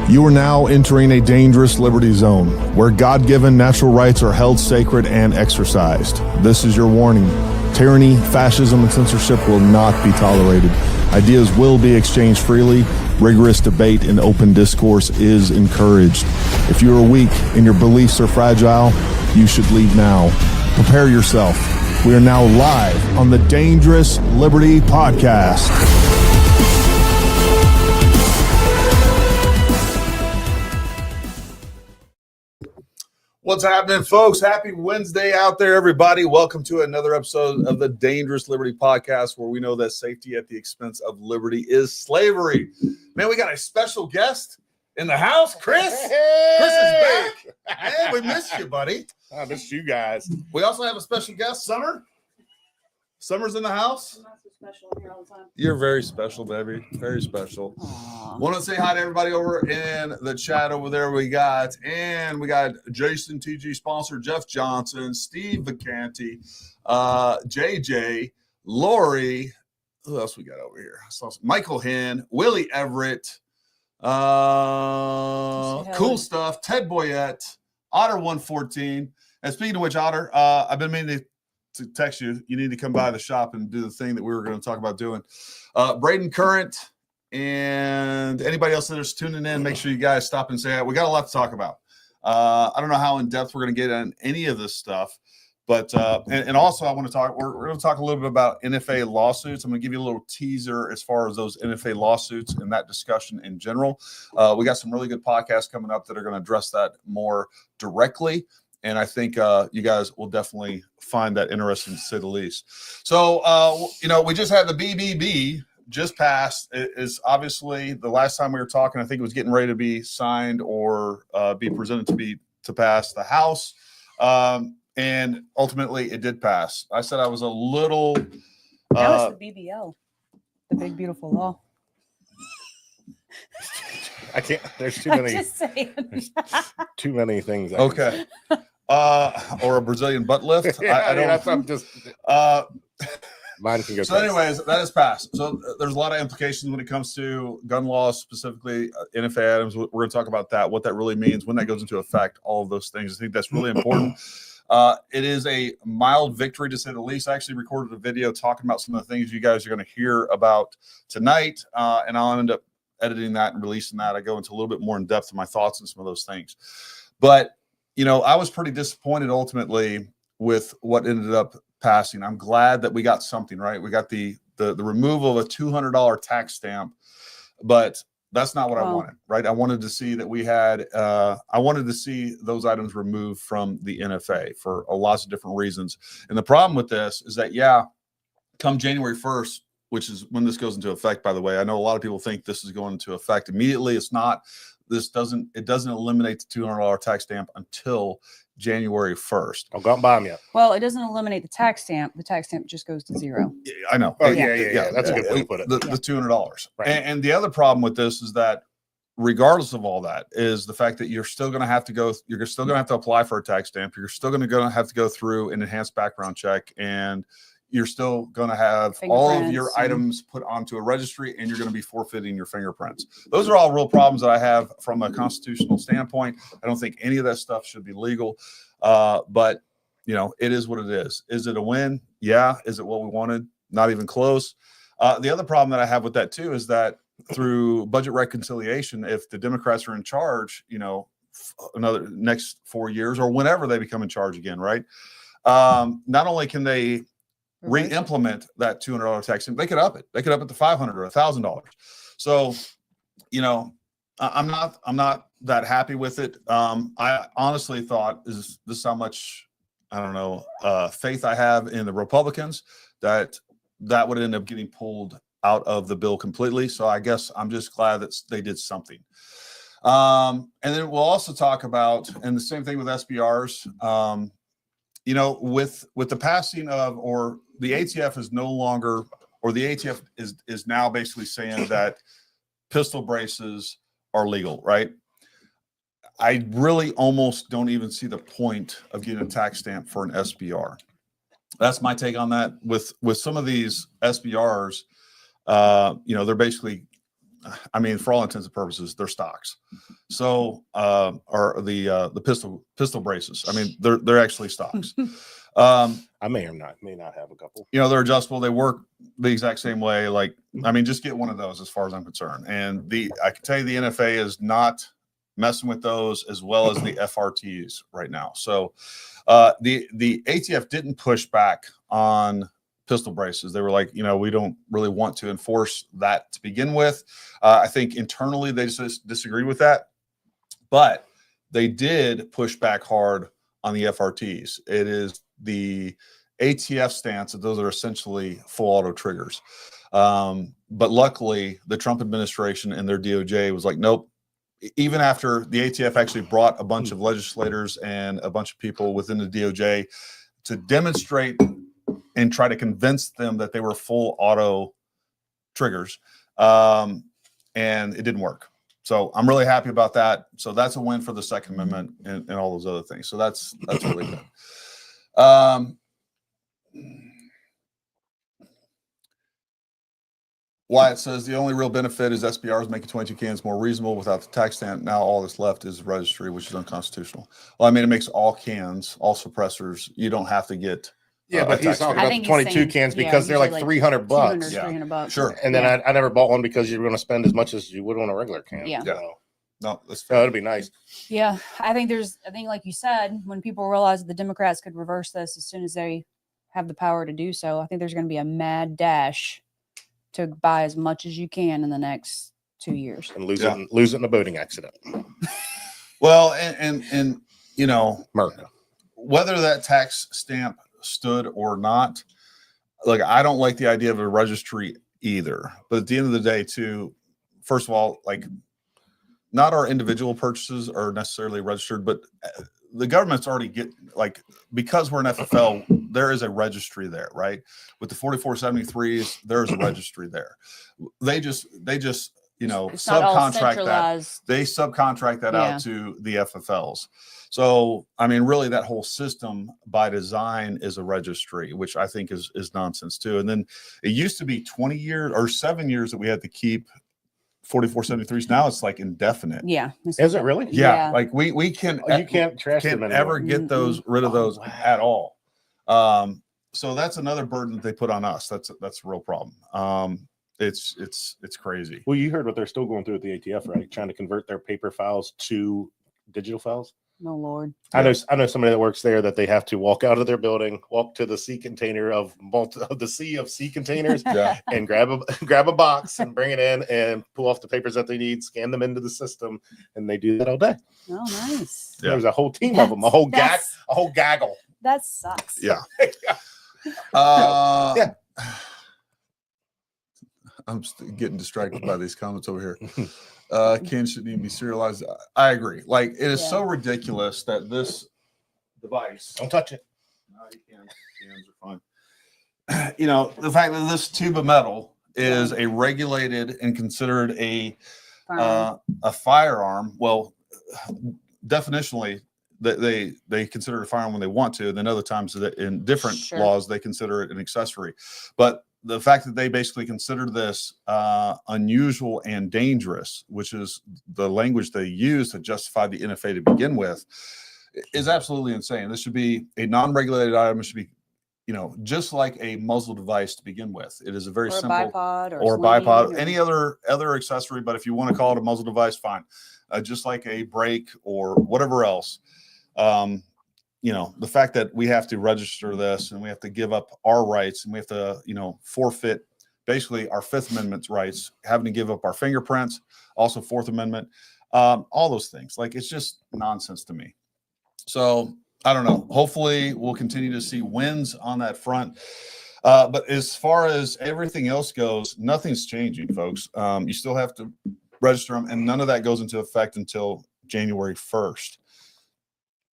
You are now entering a dangerous liberty zone where God-given natural rights are held sacred and exercised. This is your warning. Tyranny, fascism, and censorship will not be tolerated. Ideas will be exchanged freely. Rigorous debate and open discourse is encouraged. If you are weak and your beliefs are fragile, you should leave now. Prepare yourself. We are now live on the Dangerous Liberty Podcast. What's happening, folks? Happy Wednesday out there, everybody. Welcome to another episode of the Dangerous Liberty Podcast, where we know that safety at the expense of liberty is slavery. Man, we got a special guest in the house, Chris. Hey! Chris is back. Hey, we missed you, buddy. I missed you guys. We also have a special guest, Summer. Summer's in the house. I'm not so special here all the time. You're very special, baby. Very special. Want to say hi to everybody over in the chat over there. We got Jason TG sponsor, Jeff Johnson, Steve Vacanti, JJ, Lori. Who else we got over here? Michael Henn, Willie Everett, Cool Stuff, Ted Boyette, Otter 114. And speaking of which, Otter, I've been meaning to text you. You need to come by the shop and do the thing that we were going to talk about doing. Braden Current and anybody else that is tuning in, make sure you guys stop and say hi. We got a lot to talk about. I don't know how in depth we're going to get on any of this stuff, but and also I want to talk. We're going to talk a little bit about NFA lawsuits. I'm going to give you a little teaser as far as those NFA lawsuits and that discussion in general. We got some really good podcasts coming up that are going to address that more directly. And I think you guys will definitely find that interesting, to say the least. So, we just had the BBB just passed. It is obviously the last time we were talking, I think it was getting ready to be signed or be presented to pass the House. And ultimately, it did pass. I said I was a little. That was the BBL, the Big Beautiful Law. I can't. There's too many. Just saying. There's too many things. Okay. Or a Brazilian butt lift. Yeah, I don't. That's, I'm just. Mine can go. So, anyways, that is passed. So, there's a lot of implications when it comes to gun laws, specifically NFA items. We're going to talk about that, what that really means, when that goes into effect, all of those things. I think that's really important. It is a mild victory, to say the least. I actually recorded a video talking about some of the things you guys are going to hear about tonight, and I'll end up editing that and releasing that. I go into a little bit more in depth of my thoughts on some of those things. But, I was pretty disappointed ultimately with what ended up passing. I'm glad that we got something, right? We got the removal of a $200 tax stamp, but that's not what I wanted, right? I wanted to see that we had, I wanted to see those items removed from the NFA for lots of different reasons. And the problem with this is that, come January 1st, which is when this goes into effect, by the way. I know a lot of people think this is going into effect immediately. It's not. It doesn't eliminate the $200 tax stamp until January 1st. I'll go and buy them yet. Well, it doesn't eliminate the tax stamp. The tax stamp just goes to zero. Yeah, I know. Oh, yeah. That's a good way to put it. The $200. Right. And the other problem with this is that, regardless of all that, is the fact that you're still going to have to go. You're still going to have to apply for a tax stamp. You're still going to have to go through an enhanced background check, and you're still going to have all of your items put onto a registry, and you're going to be forfeiting your fingerprints. Those are all real problems that I have from a constitutional standpoint. I don't think any of that stuff should be legal. But, it is what it is. Is it a win? Yeah. Is it what we wanted? Not even close. The other problem that I have with that, too, is that through budget reconciliation, if the Democrats are in charge, another next 4 years or whenever they become in charge again, right? Not only can they re-implement that $200 tax, they could up it. They could up it to $500 or $1,000. So, I'm not that happy with it. I honestly thought this is how much, faith I have in the Republicans that would end up getting pulled out of the bill completely. So I guess I'm just glad that they did something. And then we'll also talk about, and the same thing with SBRs, with the passing of, or the ATF is no longer, or the ATF is now basically saying that pistol braces are legal, right? I really almost don't even see the point of getting a tax stamp for an SBR. That's my take on that. With some of these SBRs, they're basically I mean, for all intents and purposes, they're stocks. So are the pistol braces. I mean, they're actually stocks. I may not have a couple. You know, they're adjustable. They work the exact same way. Like, I mean, just get one of those as far as I'm concerned. And I can tell you the NFA is not messing with those as well as the FRTs right now. So the ATF didn't push back on pistol braces. They were like, you know, we don't really want to enforce that to begin with. I think internally they just disagreed with that, but they did push back hard on the FRTs. It is the ATF stance that those are essentially full auto triggers. But luckily the Trump administration and their DOJ was like, nope. Even after the ATF actually brought a bunch of legislators and a bunch of people within the DOJ to demonstrate and try to convince them that they were full auto triggers. And it didn't work. So I'm really happy about that. So that's a win for the Second Amendment and all those other things. So that's really good. Wyatt says the only real benefit is SBRs making 22 cans more reasonable without the tax stamp. Now all that's left is registry, which is unconstitutional. Well, I mean, it makes all cans, all suppressors. You don't have to get. Yeah, but he's talking about the 22 cans because they're like $300. $300. Sure. And then I never bought one because you're going to spend as much as you would on a regular can. Yeah. So. No, that's fair. That'd be nice. Yeah, I think like you said, when people realize the Democrats could reverse this as soon as they have the power to do so, I think there's going to be a mad dash to buy as much as you can in the next 2 years and lose it in a boating accident. Well, and you know, America, whether that tax stamp stood or not, like I don't like the idea of a registry either. But at the end of the day, too, first of all, like not our individual purchases are necessarily registered, but the government's already because we're an FFL, there is a registry there, right? With the 4473s, there's a registry there. They just you know, subcontract that. They subcontract that out to the FFLs. So, I mean, really that whole system by design is a registry, which I think is nonsense too. And then it used to be 20 years or 7 years that we had to keep 4473s. Now it's like indefinite. Yeah. Is it really? Yeah. Like we can, you can't trash them anymore. Ever get rid of those at all. So that's another burden that they put on us. That's a real problem. It's crazy. Well, you heard what they're still going through at the ATF, right? Trying to convert their paper files to digital files. No, Lord. I know somebody that works there that they have to walk out of their building, walk to the sea container of the sea of sea containers, and grab a box and bring it in and pull off the papers that they need, scan them into the system, and they do that all day. Oh, nice. Yeah. There's a whole team of them, a whole gaggle. That sucks. Yeah. Yeah. I'm getting distracted by these comments over here. Cans shouldn't even be serialized. I agree. Like it is so ridiculous that this device. Don't touch it. No, you can. Cans are fine. You know, the fact that this tube of metal is a regulated and considered a firearm. Well, definitionally, they consider it a firearm when they want to, and then other times in different laws they consider it an accessory. But the fact that they basically consider this unusual and dangerous, which is the language they use to justify the NFA to begin with, is absolutely insane. This should be a non-regulated item. It should be, you know, just like a muzzle device to begin with. It is a very simple bipod or bipod, any other accessory. But if you want to call it a muzzle device, fine. Just like a brake or whatever else. You know, the fact that we have to register this and we have to give up our rights and we have to, you know, forfeit basically our Fifth Amendment rights, having to give up our fingerprints, also Fourth Amendment, all those things. Like, it's just nonsense to me. So I don't know. Hopefully we'll continue to see wins on that front. But as far as everything else goes, nothing's changing, folks. You still have to register them, and none of that goes into effect until January 1st.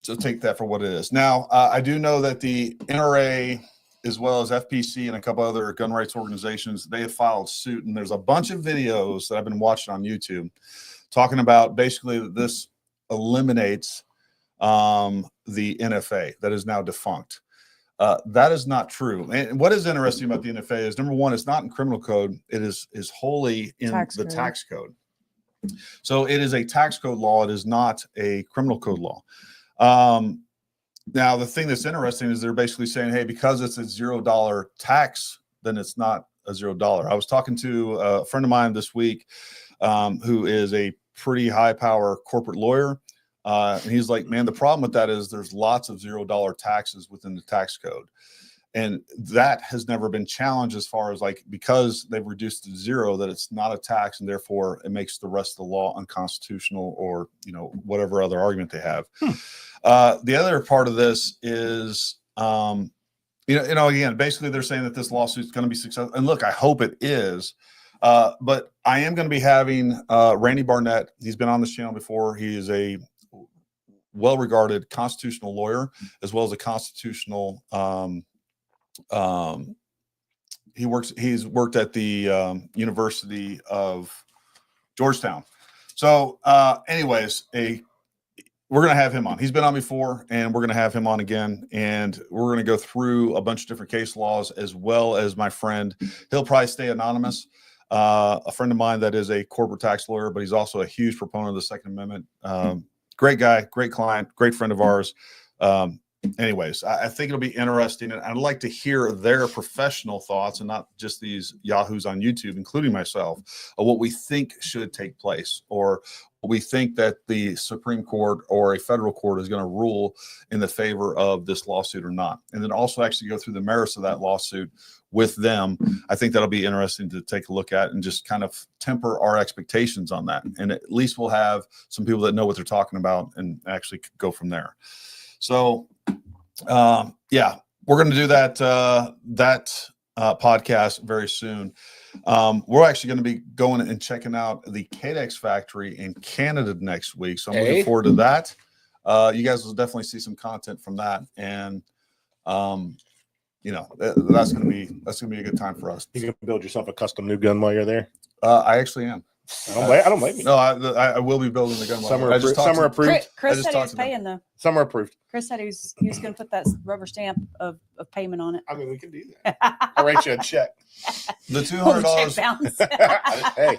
So take that for what it is. Now, I do know that the NRA, as well as FPC and a couple other gun rights organizations, they have filed suit. And there's a bunch of videos that I've been watching on YouTube talking about basically that this eliminates the NFA that is now defunct. That is not true. And what is interesting about the NFA is, number one, it's not in criminal code. It is wholly in the tax code. So it is a tax code law. It is not a criminal code law. Now, the thing that's interesting is they're basically saying, hey, because it's a $0 tax, then it's not a $0. I was talking to a friend of mine this week who is a pretty high power corporate lawyer. And he's like, man, the problem with that is there's lots of $0 taxes within the tax code. And that has never been challenged as far as like, because they've reduced to zero, that it's not a tax and therefore it makes the rest of the law unconstitutional, or, you know, whatever other argument they have. The other part of this is, again, basically they're saying that this lawsuit is going to be successful. And look, I hope it is. But I am going to be having Randy Barnett. He's been on this channel before. He is a well-regarded constitutional lawyer, as well as a constitutional he's worked at the University of Georgetown. So anyways, we're going to have him on. He's been on before, and we're going to have him on again. And we're going to go through a bunch of different case laws, as well as my friend. He'll probably stay anonymous. A friend of mine that is a corporate tax lawyer, but he's also a huge proponent of the Second Amendment. Great guy, great client, great friend of ours. Anyways, I think it'll be interesting, and I'd like to hear their professional thoughts and not just these yahoos on YouTube, including myself, of what we think should take place, or what we think that the Supreme Court or a federal court is going to rule in the favor of this lawsuit or not. And then also actually go through the merits of that lawsuit with them. I think that'll be interesting to take a look at and just kind of temper our expectations on that. And at least we'll have some people that know what they're talking about and actually go from there. So, yeah, we're going to do that podcast very soon. We're actually going to be going and checking out the Cadex factory in Canada next week. So I'm looking forward to that. You guys will definitely see some content from that. And, that's going to be a good time for us. You can build yourself a custom new gun while you're there. I actually am. I don't blame you. No, I will be building the gun. Some are approved. Chris said he was paying though. Some are approved. Chris said he was going to put that rubber stamp of payment on it. I mean, we can do that. I'll write you a check. The $200. Hey,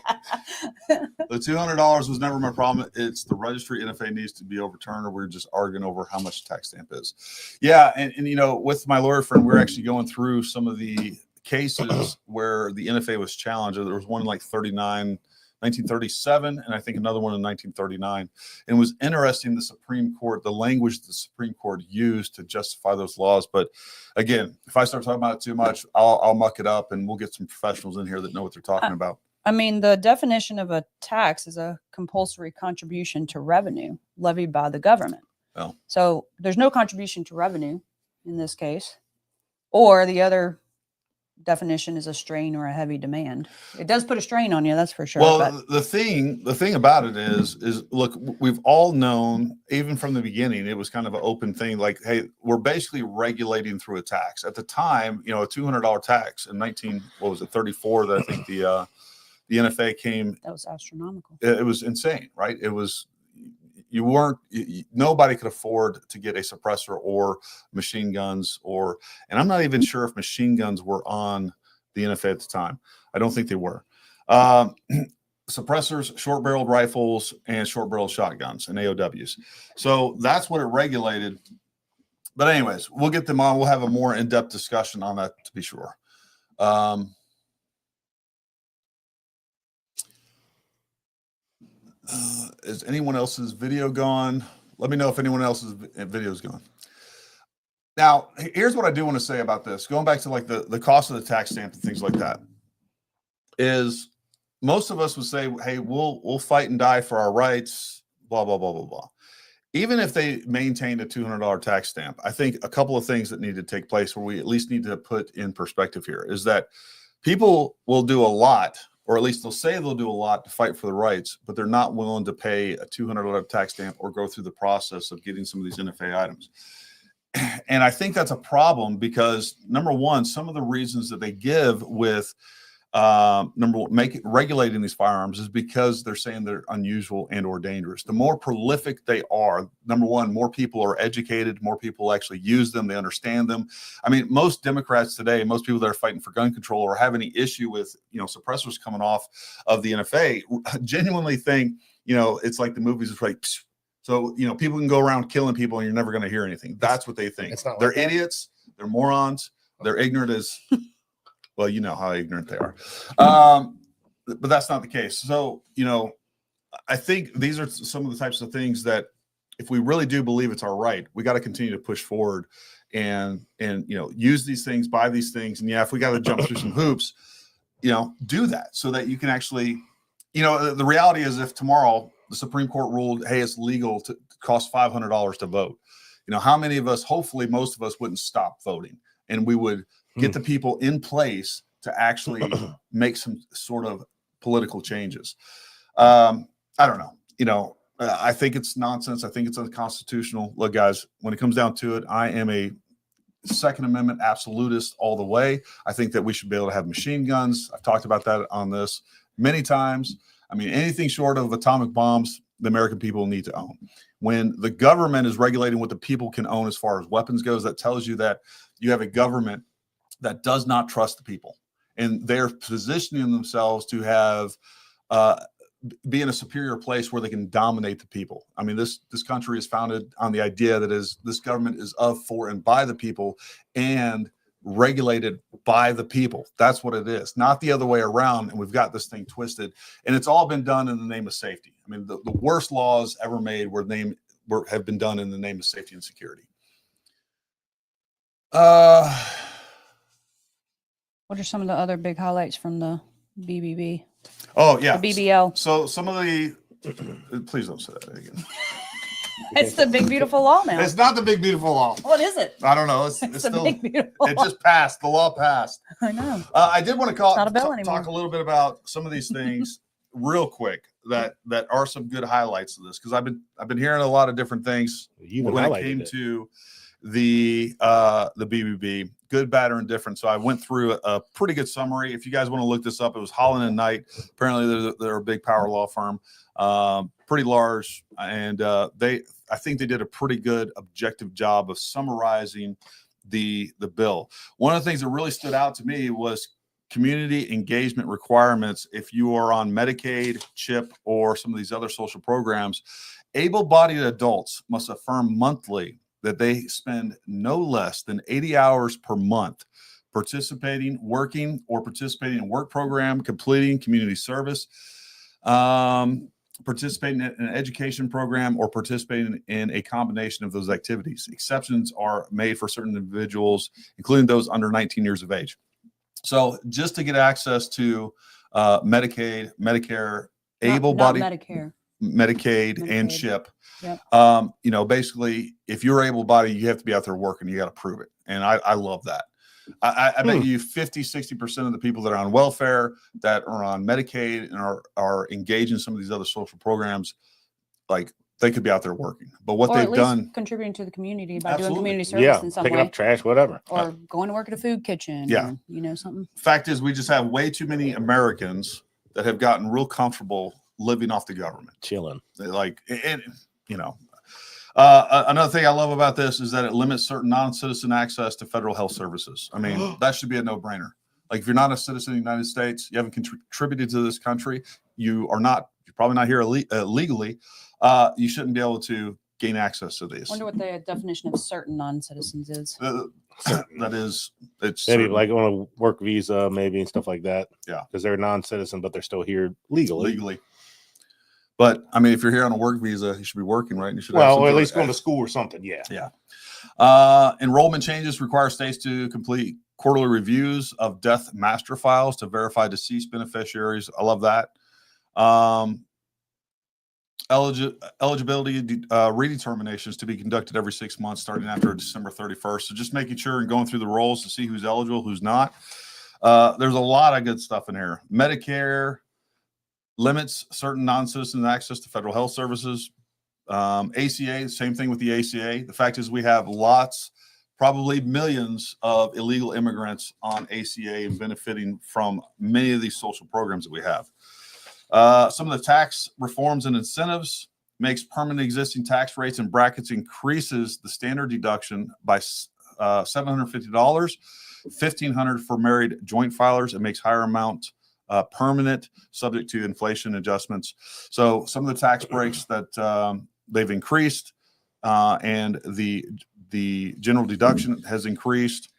the $200 was never my problem. It's the registry NFA needs to be overturned, or we're just arguing over how much tax stamp is. Yeah, and with my lawyer friend, we're actually going through some of the cases where the NFA was challenged. There was one like 1937, and I think another one in 1939. And it was interesting, the Supreme Court, the language the Supreme Court used to justify those laws. But again, if I start talking about it too much, I'll muck it up, and we'll get some professionals in here that know what they're talking about. I mean, the definition of a tax is a compulsory contribution to revenue levied by the government. Oh. So there's no contribution to revenue in this case, or the other definition is a strain or a heavy demand. It does put a strain on you, that's for sure. Well, but the thing about it is look, we've all known, even from the beginning, it was kind of an open thing. Like, hey, we're basically regulating through a tax. At the time, a $200 tax in 34 that I think the NFA came. That was astronomical. It was insane, right? It was. Nobody could afford to get a suppressor or machine guns, and I'm not even sure if machine guns were on the NFA at the time. I don't think they were. Suppressors, short-barreled rifles, and short-barreled shotguns and AOWs. So that's what it regulated. But anyways, we'll get them on. We'll have a more in-depth discussion on that, to be sure. Is anyone else's video gone? Let me know if anyone else's video is gone. Now, here's what I do want to say about this. Going back to like the cost of the tax stamp and things like that, is most of us would say, hey, we'll fight and die for our rights, blah, blah, blah, blah, blah. Even if they maintained a $200 tax stamp, I think a couple of things that need to take place, where we at least need to put in perspective here, is that people will do a lot, or at least they'll say they'll do a lot to fight for the rights, but they're not willing to pay a $200 tax stamp or go through the process of getting some of these NFA items. And I think that's a problem because, number one, some of the reasons that they give with number one, regulating these firearms is because they're saying they're unusual and or dangerous. The more prolific they are, number one, more people are educated, more people actually use them, they understand them. I mean, most Democrats today, most people that are fighting for gun control or have any issue with, suppressors coming off of the NFA genuinely think, it's like the movies, it's like, psh. So, people can go around killing people and you're never going to hear anything. That's what they think. It's not They're like that. idiots. They're morons. They're ignorant as, well, you know how ignorant they are. But that's not the case. So, I think these are some of the types of things that if we really do believe it's our right, we got to continue to push forward and use these things, buy these things. And yeah, if we got to jump through some hoops, do that so that you can actually, the reality is if tomorrow the Supreme Court ruled, hey, it's legal to cost $500 to vote, how many of us, hopefully most of us wouldn't stop voting and we would get the people in place to actually make some sort of political changes. I don't know. I think it's nonsense. I think it's unconstitutional. Look, guys, when it comes down to it, I am a Second Amendment absolutist all the way. I think that we should be able to have machine guns. I've talked about that on this many times. I mean, anything short of atomic bombs, the American people need to own. When the government is regulating what the people can own as far as weapons goes, that tells you that you have a government that does not trust the people. And they're positioning themselves to have be in a superior place where they can dominate the people. I mean, this country is founded on the idea that this government is of, for, and by the people and regulated by the people. That's what it is, not the other way around. And we've got this thing twisted, and it's all been done in the name of safety. I mean, the worst laws ever made have been done in the name of safety and security. What are some of the other big highlights from the BBB? Oh yeah, The BBL. So some of the, please don't say that again. It's the big beautiful law now. It's not the big beautiful law. What is it? I don't know. It's the still. big beautiful It law. just passed. The law passed. I know. I did want to It's not a bill anymore. talk a little bit about some of these things real quick that are some good highlights of this, because I've been hearing a lot of different things when it came to the BBB, good, bad, or indifferent. So I went through a pretty good summary. If you guys want to look this up, it was Holland and Knight. Apparently they're a big power law firm, pretty large, and I think they did a pretty good objective job of summarizing the bill. One of the things that really stood out to me was community engagement requirements. If you are on Medicaid, CHIP, or some of these other social programs, able-bodied adults must affirm monthly that they spend no less than 80 hours per month participating in work program, completing community service, participating in an education program, or participating in a combination of those activities. Exceptions are made for certain individuals, including those under 19 years of age. So just to get access to Medicaid, Medicare, able-bodied, Medicaid, and CHIP. Yep. Basically, if you're able-bodied, you have to be out there working. You got to prove it. And I love that. I bet you 50-60% of the people that are on welfare, that are on Medicaid, and are engaged in some of these other social programs, like, they could be out there working. But what they've done, contributing to the community by Absolutely. doing community service in some picking way, up trash, whatever, or going to work at a food kitchen. Yeah, or, something. Fact is, we just have way too many Americans that have gotten real comfortable living off the government, chilling. Another thing I love about this is that it limits certain non-citizen access to federal health services. I mean, that should be a no-brainer. Like, if you're not a citizen of the United States, you haven't contributed to this country, you're probably not here legally, you shouldn't be able to gain access to these. I wonder what the definition of certain non-citizens is. That is, it's maybe certain. Like on a work visa, maybe, and stuff like that. Yeah, because they're non-citizen, but they're still here legally. But I mean, if you're here on a work visa, you should be working, right? You should or at least going to school or something. Yeah. Yeah. Enrollment changes require states to complete quarterly reviews of death master files to verify deceased beneficiaries. I love that. Eligibility redeterminations to be conducted every 6 months starting after December 31st. So just making sure and going through the rolls to see who's eligible, who's not. There's a lot of good stuff in here. Medicare limits certain non-citizen access to federal health services. ACA, same thing with the ACA. The fact is we have lots, probably millions of illegal immigrants on ACA and benefiting from many of these social programs that we have. Some of the tax reforms and incentives makes permanent existing tax rates and brackets, increases the standard deduction by $750, $1,500 for married joint filers. It makes higher amount permanent, subject to inflation adjustments. So some of the tax breaks that they've increased, and the general deduction has increased.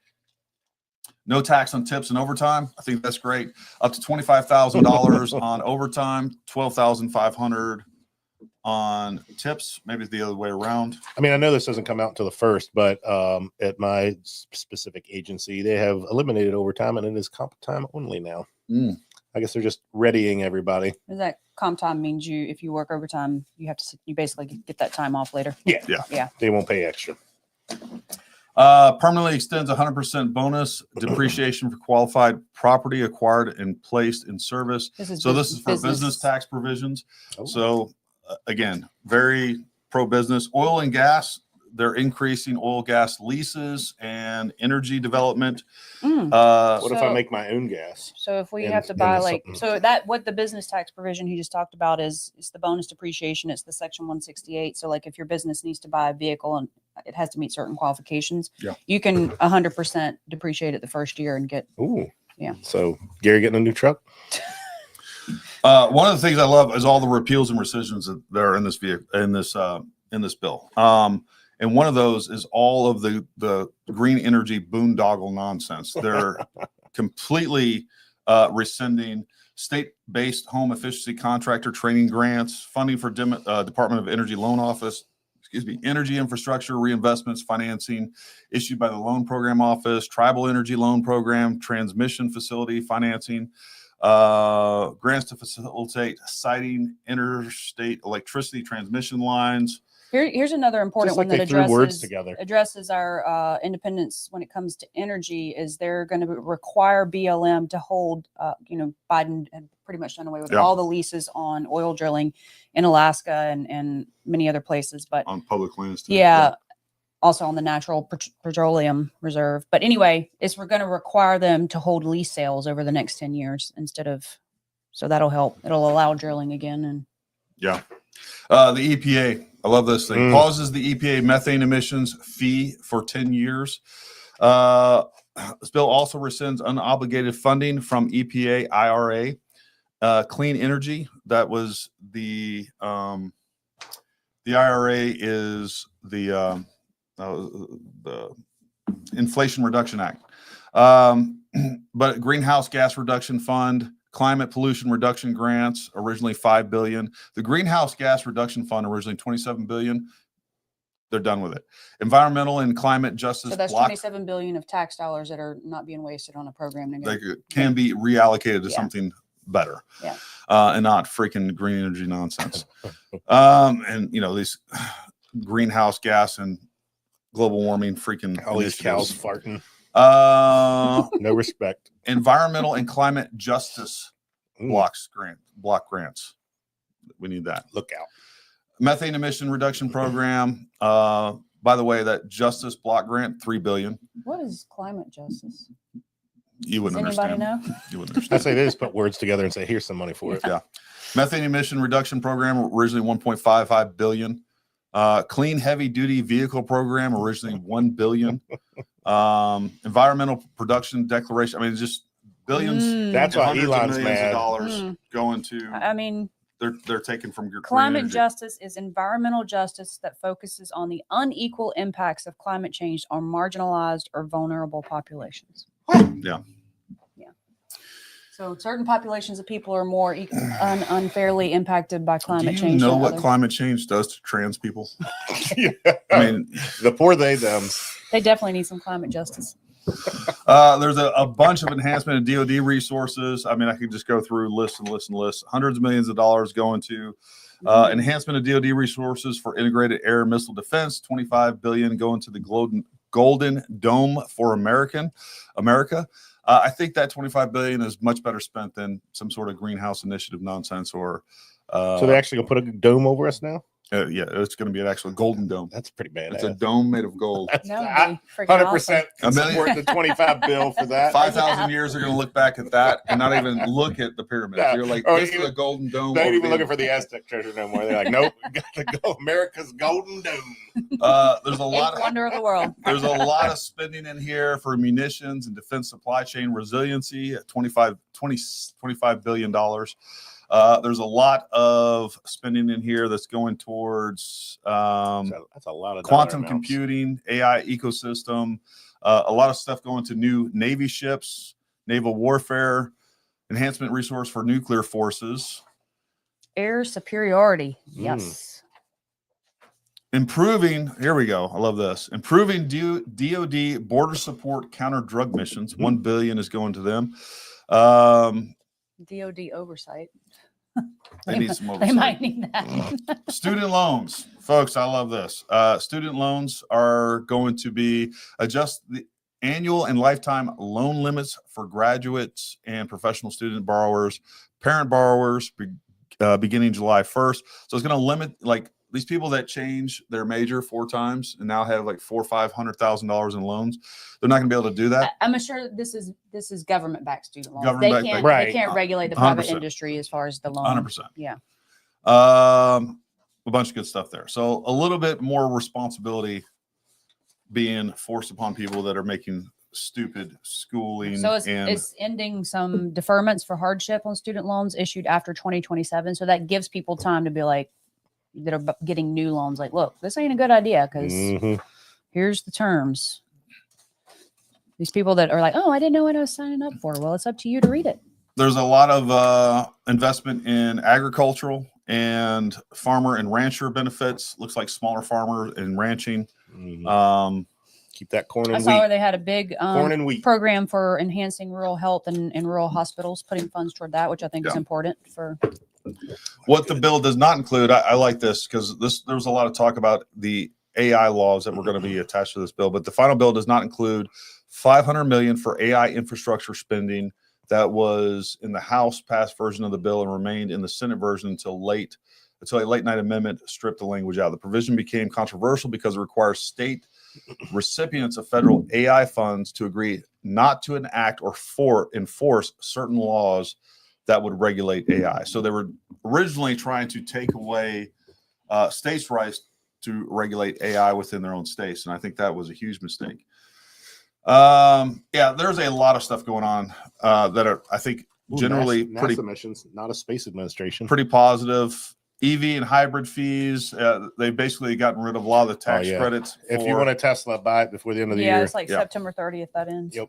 No tax on tips and overtime. I think that's great. Up to $25,000 on overtime, $12,500 on tips. Maybe it's the other way around. I mean, I know this doesn't come out until the 1st, but at my specific agency, they have eliminated overtime and it is comp time only now. I guess they're just readying everybody. Is that comp time means if you work overtime, you basically get that time off later. Yeah. They won't pay extra. Permanently extends 100% bonus depreciation for qualified property acquired and placed in service. This is for business tax provisions. Oh. So again, very pro-business. Oil and gas, they're increasing oil gas leases and energy development. What if I make my own gas? So if we have to buy what the business tax provision he just talked about is the bonus depreciation. It's the Section 168. So like if your business needs to buy a vehicle and it has to meet certain qualifications, you can 100% depreciate it the first year and get. Ooh. Yeah. So Gary getting a new truck? One of the things I love is all the repeals and rescissions that are in this vehicle, in this bill. And one of those is all of the green energy boondoggle nonsense. They're completely rescinding state-based home efficiency contractor training grants, funding for Department of Energy Loan Office, energy infrastructure reinvestments financing issued by the Loan Program Office, Tribal Energy Loan Program, transmission facility financing, grants to facilitate siting interstate electricity transmission lines. Here's another important one that addresses our independence when it comes to energy. Is they're going to require BLM to hold, Biden had pretty much done away with all the leases on oil drilling in Alaska and many other places, but on public lands too. Also on the Natural Petroleum Reserve. But anyway, we're going to require them to hold lease sales over the next 10 years so that'll help. It'll allow drilling again. And the EPA, I love this thing. Pauses the EPA methane emissions fee for 10 years. This bill also rescinds unobligated funding from EPA IRA. Clean energy, that was the IRA is the Inflation Reduction Act. But Greenhouse Gas Reduction Fund, Climate Pollution Reduction Grants, originally $5 billion. The Greenhouse Gas Reduction Fund, originally $27 billion. They're done with it. Environmental and Climate Justice. So that's $27 billion of tax dollars that are not being wasted on a program. They can be reallocated to something better. And not freaking green energy nonsense. And these greenhouse gas and global warming freaking all these cows farting. No respect. Environmental and climate justice block grants. We need that. Look out. Methane emission reduction program. By the way, that justice block grant, $3 billion. What is climate justice? You wouldn't understand. Anybody know? You wouldn't understand. I say they just put words together and say, here's some money for it. Yeah. Methane emission reduction program, originally $1.55 billion. Clean heavy duty vehicle program, originally $1 billion. Environmental production declaration. I mean, just billions. That's why Elon's mad. Of dollars going to. I mean, they're taken from your climate justice is environmental justice that focuses on the unequal impacts of climate change on marginalized or vulnerable populations. Yeah. So certain populations of people are more unfairly impacted by climate change. Do you know what climate change does to trans people? I mean, the poor them. They definitely need some climate justice. There's a bunch of enhancement of DoD resources. I mean, I could just go through lists and lists and lists. Hundreds of millions of dollars going to enhancement of DoD resources for integrated air and missile defense. $25 billion going to the Golden Dome for America. I think that $25 billion is much better spent than some sort of greenhouse initiative nonsense or. So they're actually gonna put a dome over us now? Yeah, it's going to be an actual golden dome. That's pretty bad. It's a dome made of gold. That would be freaking 100% awesome. support the 25 bill for that. 5,000 years are going to look back at that and not even look at the pyramids. No. You're like, Or this is even- a golden dome. They ain't over even the- looking for the Aztec treasure no more. They're like, nope, we got to go. America's golden dome. There's a lot Eighth of wonder of the world. there's a lot of spending in here for munitions and defense supply chain resiliency at $25 billion. There's a lot of spending in here that's going towards That's a lot of quantum dollar amounts. computing, AI ecosystem, a lot of stuff going to new Navy ships, naval warfare, enhancement resource for nuclear forces, Air superiority. Mm. Yes. improving. Here we go. I love this. Improving DoD border support counter drug missions. $1 billion is going to them. DOD oversight. They need some They oversight. might need that. Student loans, folks. I love this. Student loans are going to be adjust the annual and lifetime loan limits for graduates and professional student borrowers, parent borrowers, beginning July 1st. So it's going to limit like these people that change their major 4 times and now have like $400,000 or $500,000 in loans. They're not going to be able to do that. I'm sure this is government-backed student loans. Government-backed, They can't right. they can't regulate the private 100%. industry as far as the loan. 100%. Yeah. A bunch of good stuff there. So a little bit more responsibility being forced upon people that are making stupid schooling. So and it's ending some deferments for hardship on student loans issued after 2027. So that gives people time to be like, that are getting new loans, like, look, this ain't a good idea because Mhm. here's the terms. These people that are like, oh, I didn't know what I was signing up for. Well, it's up to you to read it. there's a lot of investment in agricultural and farmer and rancher benefits. Looks like smaller farmer and ranching. Mhm. Keep that corn I and saw where wheat. they had a big Corn and wheat. program for enhancing rural health and rural hospitals, putting funds toward that, which I think is Yeah. important for. What the bill does not include, I like this because there was a lot of talk about the AI laws that were going to be attached to this bill, but the final bill does not include $500 million for AI infrastructure spending that was in the House passed version of the bill and remained in the Senate version until a late night amendment stripped the language out. The provision became controversial because it requires state recipients of federal AI funds to agree not to enact or enforce certain laws that would regulate AI. So they were originally trying to take away states' rights to regulate AI within their own states, and I think that was a huge mistake. Yeah, there's a lot of stuff going on that are, I think, generally NASA missions, not a space administration. pretty positive. EV and hybrid fees, they've basically gotten rid of a lot of the tax yeah. credits. If you want a Tesla, buy it before the end of the Yeah, year. it's like Yeah. September 30th that ends. Yep.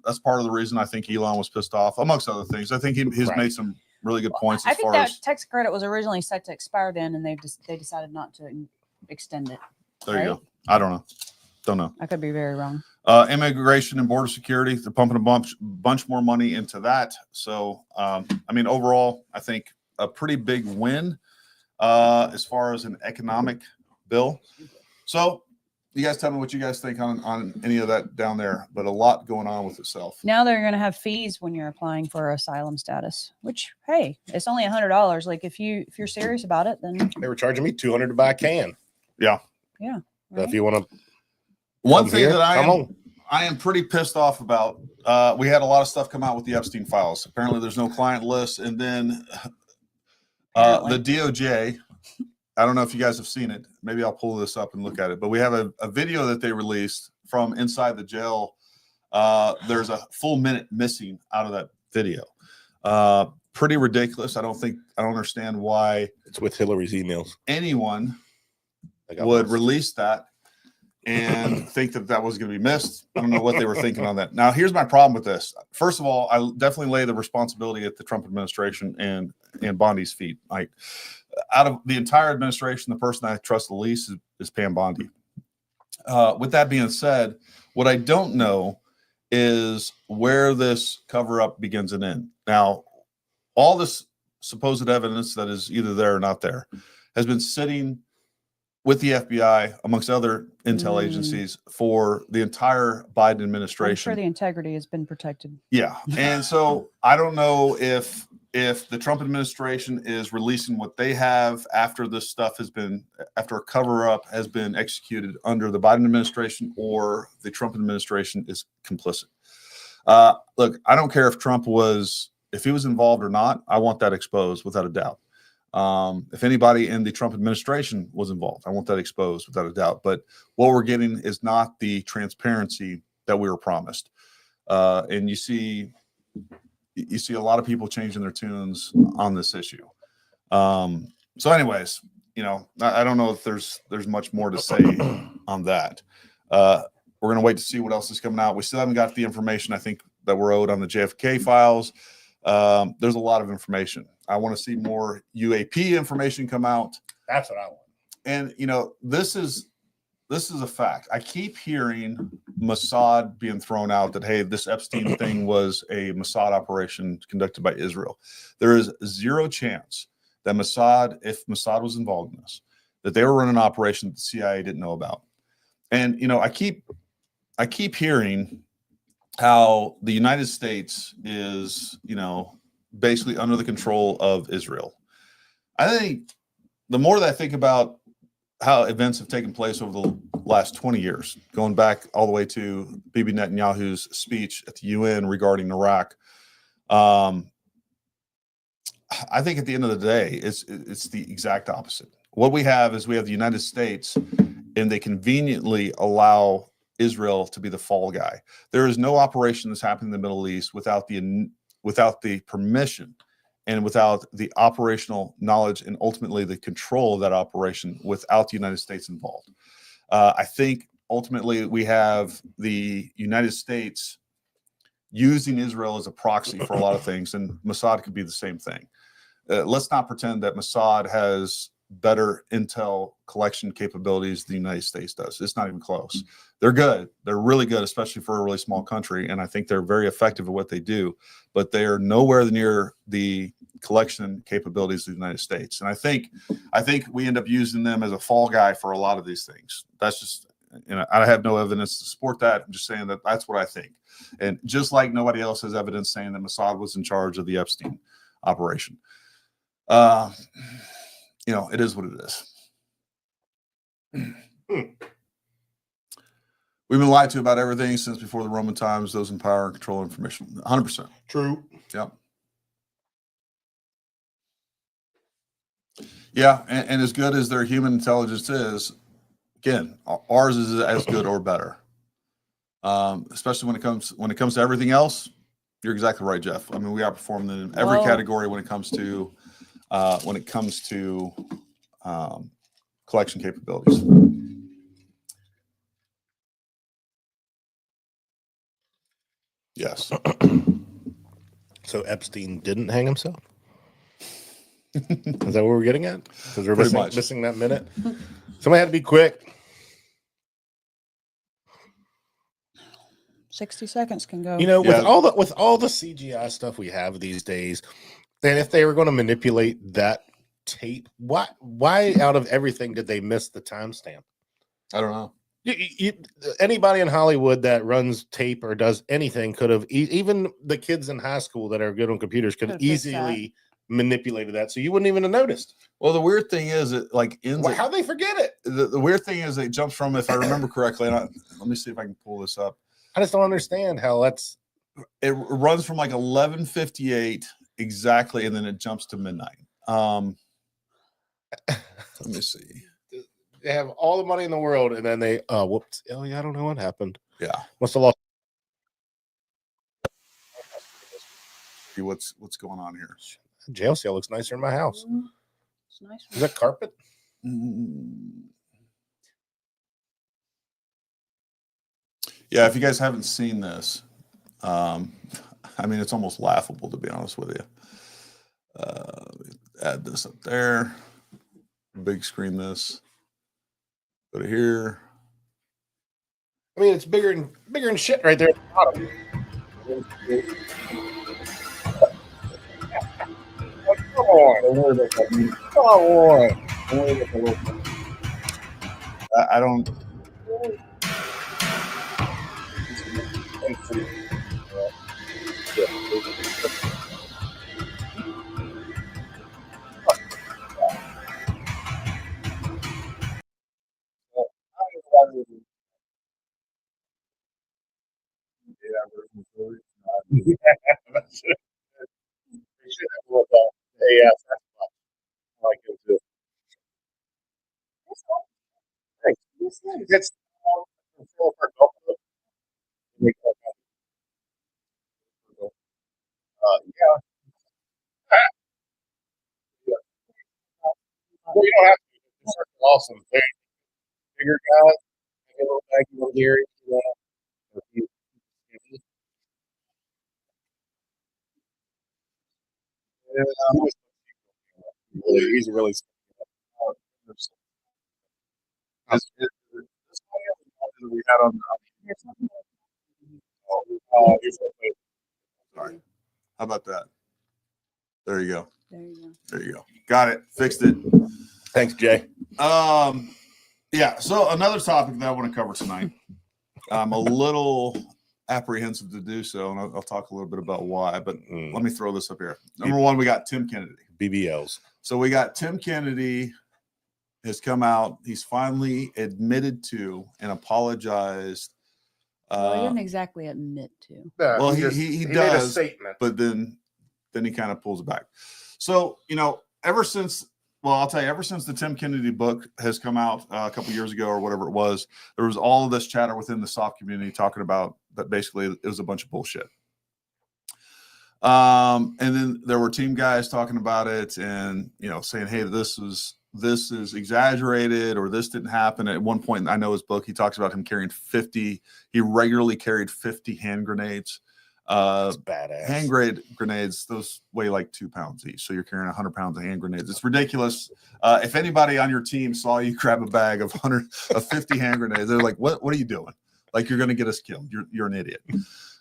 That's part of the reason I think Elon was pissed off, amongst other things. I think he's Right. made some really good Well, points I as think far that as tax credit was originally set to expire then, and they decided not to extend it. there you right? go. I don't know. I could be very wrong. Immigration and border security, they're pumping a bunch more money into that. So, I mean, overall, I think a pretty big win as far as an economic bill. So, you guys tell me what you guys think on any of that down there, but a lot going on with itself. Now they're going to have fees when you're applying for asylum status, which, hey, it's only $100. Like if you're serious about it, then They were charging me $200 to buy a can. Yeah. yeah. So if you want to, One thing that come on. I am pretty pissed off about, we had a lot of stuff come out with the Epstein files. Apparently there's no client list. And then the DOJ, I don't know if you guys have seen it. Maybe I'll pull this up and look at it. But we have a video that they released from inside the jail. There's a full minute missing out of that video. Pretty ridiculous. I don't understand why It's with Hillary's emails. anyone I got would lost. release that and think that was going to be missed. I don't know what they were thinking on that. Now, here's my problem with this. First of all, I definitely lay the responsibility at the Trump administration and Bondi's feet. Like, out of the entire administration, the person I trust the least is Pam Bondi. With that being said, what I don't know is where this cover-up begins and ends. Now, all this supposed evidence that is either there or not there has been sitting with the FBI, amongst other intel agencies, for the entire Biden I'm administration. sure the integrity has been protected. Yeah. And so I don't know if if the Trump administration is releasing what they have after this stuff after a cover up has been executed under the Biden administration, or the Trump administration is complicit. Look, I don't care if he was involved or not. I want that exposed without a doubt. If anybody in the Trump administration was involved, I want that exposed without a doubt. But what we're getting is not the transparency that we were promised. And you see a lot of people changing their tunes on this issue. So anyways, I don't know if there's much more to say on that. We're going to wait to see what else is coming out. We still haven't got the information, I think, that we're owed on the JFK files. There's a lot of information. I want to see more UAP information come out. That's what I want. And, this is a fact. I keep hearing Mossad being thrown out that, hey, this Epstein thing was a Mossad operation conducted by Israel. There is zero chance that if Mossad was involved in this, that they were running an operation that the CIA didn't know about. And, I keep hearing how the United States is, basically under the control of Israel. I think the more that I think about how events have taken place over the last 20 years, going back all the way to Bibi Netanyahu's speech at the UN regarding Iraq, I think at the end of the day, it's the exact opposite. What we have is the United States, and they conveniently allow Israel to be the fall guy. There is no operation that's happening in the Middle East without the permission and without the operational knowledge and ultimately the control of that operation without the United States involved. I think ultimately we have the United States using Israel as a proxy for a lot of things, and Mossad could be the same thing. Let's not pretend that Mossad has better intel collection capabilities than the United States does. It's not even close. They're good. They're really good, especially for a really small country. And I think they're very effective at what they do, but they are nowhere near the collection capabilities of the United States. And I think we end up using them as a fall guy for a lot of these things. That's just, I have no evidence to support that. I'm just saying that that's what I think. And just like nobody else has evidence saying that Mossad was in charge of the Epstein operation. It is what it is. We've been lied to about everything since before the Roman times. Those in power and control information. 100%. True. Yep. Yeah, and as good as their human intelligence is, again, ours is as good or better. Especially when it comes to everything else. You're exactly right, Jeff. I mean, we outperform them in every category when it comes to collection capabilities. Yes. So Epstein didn't hang himself? Is that what we're getting at? Because we're missing that minute. Somebody had to be quick. 60 seconds can go. With all the CGI stuff we have these days, and if they were going to manipulate that tape, why out of everything did they miss the timestamp? I don't know. Anybody in Hollywood that runs tape or does anything could have, even the kids in high school that are good on computers could have easily manipulated that, so you wouldn't even have noticed. Well, the weird thing is, how'd they forget it? The weird thing is, it jumps from, if I remember correctly, and let me see if I can pull this up. I just don't understand how it runs from like 11:58 exactly, and then it jumps to midnight. Let me see. They have all the money in the world, and then they whoops. Oh yeah, I don't know what happened. Yeah, must have lost. See what's going on here. Jail cell looks nicer in my house. It's nice. Is that carpet? Yeah, if you guys haven't seen this, I mean, it's almost laughable, to be honest with you. Add this up there. Big screen this. Go to here. I mean, it's bigger than shit right there at the bottom. Come on. Come on. I don't. That's it. We should have a little, AF. I like it too. Thanks. It's for golf club. Yeah. Yeah. Well, you don't have to. It's awesome. Hey, bigger guys, a little baggy, little hairy. Yeah, he's really. This one that we had on. Sorry. How about that? There you go. There you go. There you go. Got it. Fixed it. Thanks, Jay. Yeah. So another topic that I want to cover tonight. I'm a little apprehensive to do so, and I'll talk a little bit about why. But let me throw this up here. Number one, we got Tim Kennedy. BBLs. So we got Tim Kennedy has come out. He's finally admitted to and apologized. Well, he didn't exactly admit to. No, he made a does, statement. but then he kind of pulls it back. So, ever since the Tim Kennedy book has come out a couple years ago or whatever it was, there was all of this chatter within the soft community talking about that basically it was a bunch of bullshit. And then there were team guys talking about it and, saying, hey, this is exaggerated or this didn't happen. At one point, I know his book, he talks about him carrying 50. He regularly carried 50 hand grenades. That's badass. Hand grenades, those weigh like 2 pounds each. So you're carrying 100 pounds of hand grenades. It's ridiculous. If anybody on your team saw you grab a bag of 50 hand grenades, they're like, what are you doing? Like, you're going to get us killed. You're an idiot.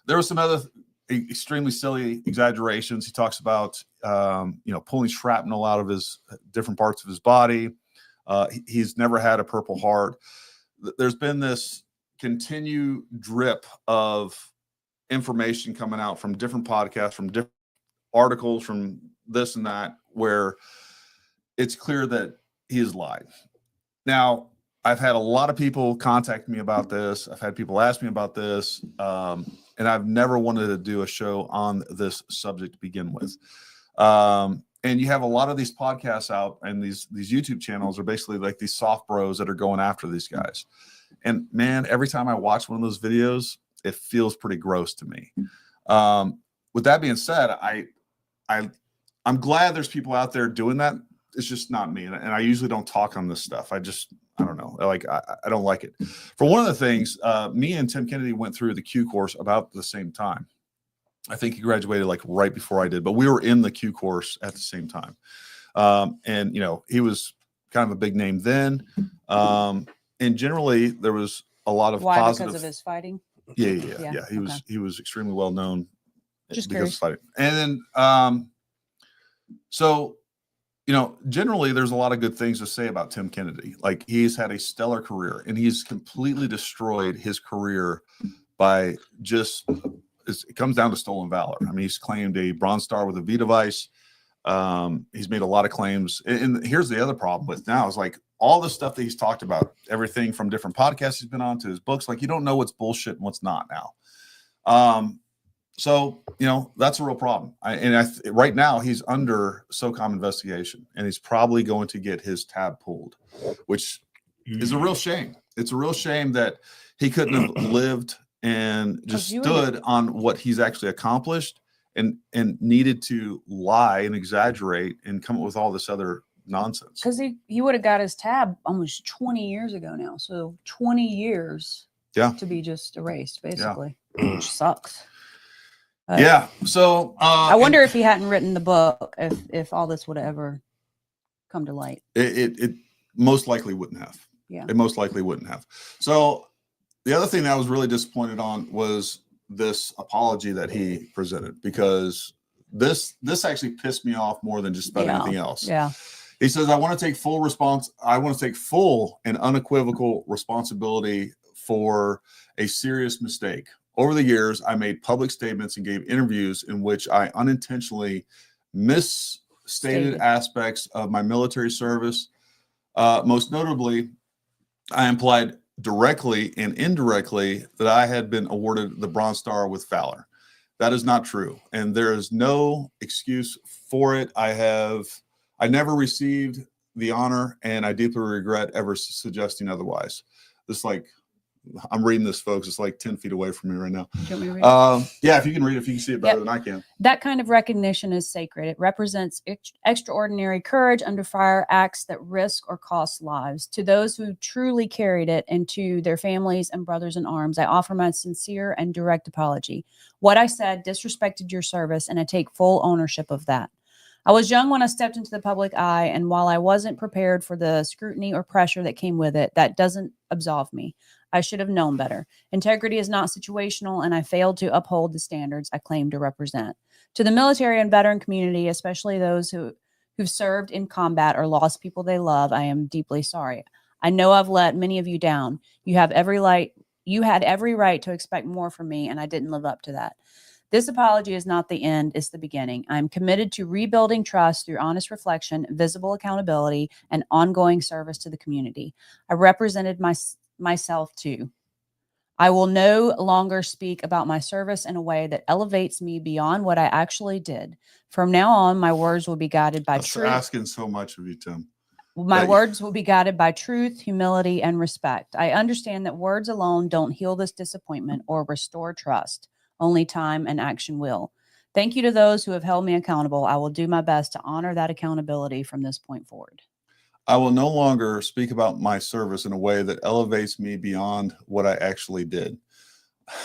There was some other extremely silly exaggerations. He talks about, pulling shrapnel out of his different parts of his body. He's never had a Purple Heart. There's been this continued drip of information coming out from different podcasts, from different articles, from this and that, where it's clear that he has lied. Now, I've had a lot of people contact me about this. I've had people ask me about this. And I've never wanted to do a show on this subject to begin with. And you have a lot of these podcasts out, and these YouTube channels are basically like these soft bros that are going after these guys. And man, every time I watch one of those videos, it feels pretty gross to me. With that being said, I'm glad there's people out there doing that. It's just not me. And I usually don't talk on this stuff. I don't know. Like, I don't like it. For one of the things, me and Tim Kennedy went through the Q course about the same time. I think he graduated like right before I did, but we were in the Q course at the same time. And, he was kind of a big name then. And generally there was a lot of positive. Because of his fighting? Yeah. He was extremely well known Just because curious. of fighting. And then, generally there's a lot of good things to say about Tim Kennedy. Like, he's had a stellar career, and he's completely destroyed his career by it comes down to stolen valor. I mean, he's claimed a Bronze Star with a V device. He's made a lot of claims. And here's the other problem with now is like all the stuff that he's talked about, everything from different podcasts he's been on to his books, like you don't know what's bullshit and what's not now. So, that's a real problem. Right now he's under SOCOM investigation, and he's probably going to get his tab pulled, which is a real shame. It's a real shame that he couldn't have lived and just stood on what he's actually accomplished and needed to lie and exaggerate and come up with all this other nonsense. Because he would have got his tab almost 20 years ago now. So 20 years to be just erased, basically, which sucks. Yeah. So I wonder if he hadn't written the book, if all this would have ever come to light. It most likely wouldn't have. Yeah. It most likely wouldn't have. So the other thing that I was really disappointed on was this apology that he presented, because this actually pissed me off more than just about anything else. Yeah. He says, I want to take full and unequivocal responsibility for a serious mistake. Over the years, I made public statements and gave interviews in which I unintentionally misstated aspects of my military service. Most notably, I implied directly and indirectly that I had been awarded the Bronze Star with Valor. That is not true. And there is no excuse for it. I never received the honor, and I deeply regret ever suggesting otherwise. This, like, I'm reading this, folks. It's like 10 feet away from me right now. Do you want me to read it? Yeah, if you can read it, if you can see it better than I can. That kind of recognition is sacred. It represents extraordinary courage under fire, acts that risk or cost lives. To those who truly carried it, and to their families and brothers in arms, I offer my sincere and direct apology. What I said disrespected your service, and I take full ownership of that. I was young when I stepped into the public eye, and while I wasn't prepared for the scrutiny or pressure that came with it, that doesn't absolve me. I should have known better. Integrity is not situational, and I failed to uphold the standards I claim to represent. To the military and veteran community, especially those who've served in combat or lost people they love, I am deeply sorry. I know I've let many of you down. You had every right to expect more from me, and I didn't live up to that. This apology is not the end, it's the beginning. I'm committed to rebuilding trust through honest reflection, visible accountability, and ongoing service to the community. I represented myself too. I will no longer speak about my service in a way that elevates me beyond what I actually did. From now on, my words will be guided by truth. Asking so much of you, Tim. My words will be guided by truth, humility, and respect. I understand that words alone don't heal this disappointment or restore trust. Only time and action will. Thank you to those who have held me accountable. I will do my best to honor that accountability from this point forward. I will no longer speak about my service in a way that elevates me beyond what I actually did.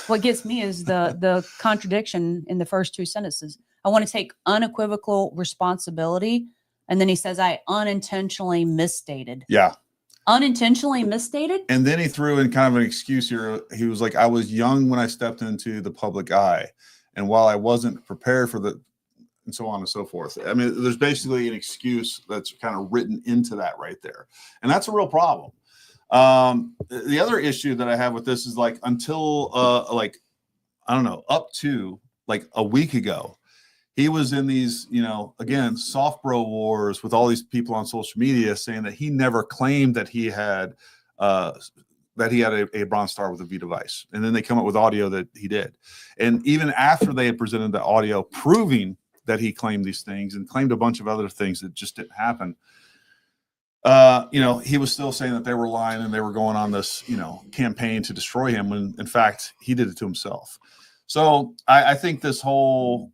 What gets me is the contradiction in the first two sentences. I want to take unequivocal responsibility. And then he says, I unintentionally misstated. Yeah. Unintentionally misstated? And then he threw in kind of an excuse here. He was like, I was young when I stepped into the public eye. And while I wasn't prepared for the, and so on and so forth. I mean, there's basically an excuse that's kind of written into that right there. And that's a real problem. The other issue that I have with this is, like, until like, I don't know, up to like a week ago, he was in these, you know, again, soft bro wars with all these people on social media saying that he never claimed that he had a Bronze Star with a V device. And then they come up with audio that he did. And even after they had presented the audio proving that he claimed these things and claimed a bunch of other things that just didn't happen, you know, he was still saying that they were lying and they were going on this, you know, campaign to destroy him, when in fact he did it to himself. So I think this whole,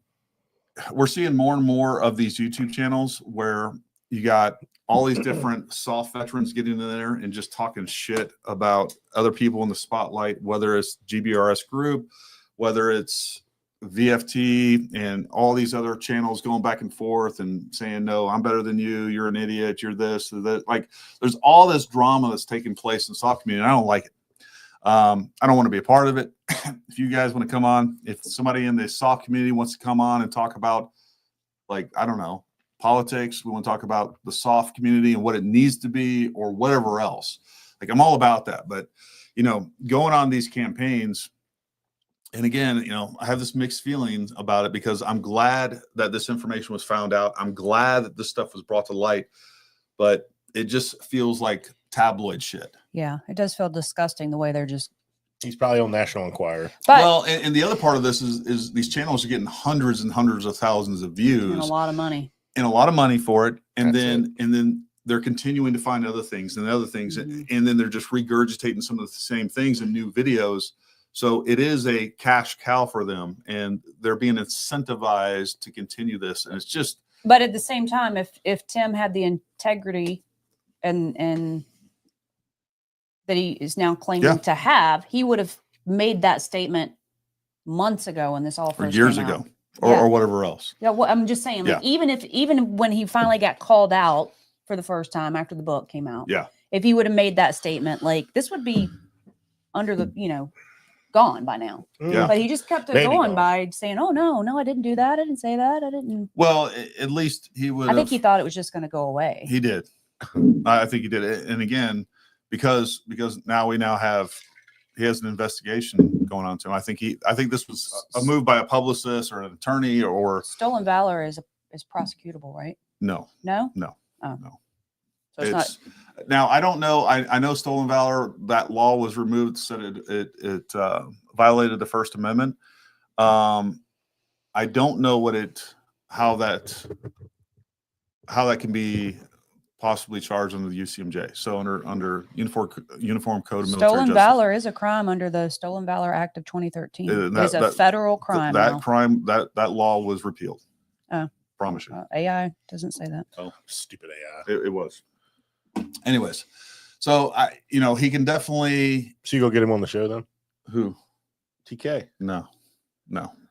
we're seeing more and more of these YouTube channels where you got all these different soft veterans getting in there and just talking shit about other people in the spotlight, whether it's GBRS Group, whether it's VFT, and all these other channels going back and forth and saying, no, I'm better than you. You're an idiot. You're this, or that. Like, there's all this drama that's taking place in the soft community. And I don't like it. I don't want to be a part of it. If you guys want to come on, if somebody in the soft community wants to come on and talk about, like, I don't know, politics, we want to talk about the soft community and what it needs to be, or whatever else. Like, I'm all about that. But, you know, going on these campaigns, and again, you know, I have this mixed feelings about it, because I'm glad that this information was found out. I'm glad that this stuff was brought to light, but it just feels like tabloid shit. Yeah, it does feel disgusting the way they're just. He's probably on National Enquirer. But, well, and the other part of this is these channels are getting hundreds and hundreds of thousands of views, and a lot of money, for it, and That's then they're continuing to find other things and other things, Mhm. and then they're just regurgitating some of the same things in new videos. So it is a cash cow for them, and they're being incentivized to continue this, and it's just. But at the same time, if Tim had the integrity and that he is now claiming to have, he would have made that statement months ago when this all Or first years came ago, out. or whatever else. Yeah, well, I'm just saying, like, Yeah. even when he finally got called out for the first time after the book came out, Yeah. if he would have made that statement, like, this would be under the, you know, gone by now. Yeah. But he just kept it Maybe going gone. by saying, "Oh no, I didn't do that. I didn't say that. I didn't." Well, at least he would. I think he thought it was just going to go away. He did. I think he did. And again, because now he has an investigation going on to him. I think this was a move by a publicist or an attorney, or Stolen valor is prosecutable, right? no. No. No. Oh. No. So it's not. Now, I don't know. I know stolen valor, that law was removed, said it violated the First Amendment. I don't know how that can be possibly charged under the UCMJ. So under Uniform Code of Military Stolen Justice. valor is a crime under the Stolen Valor Act of 2013. It is a federal crime. That law was repealed. Oh, promise you. AI doesn't say that. Oh, stupid AI. It was. Anyways, so he can definitely. So you go get him on the show then? Who? TK? No,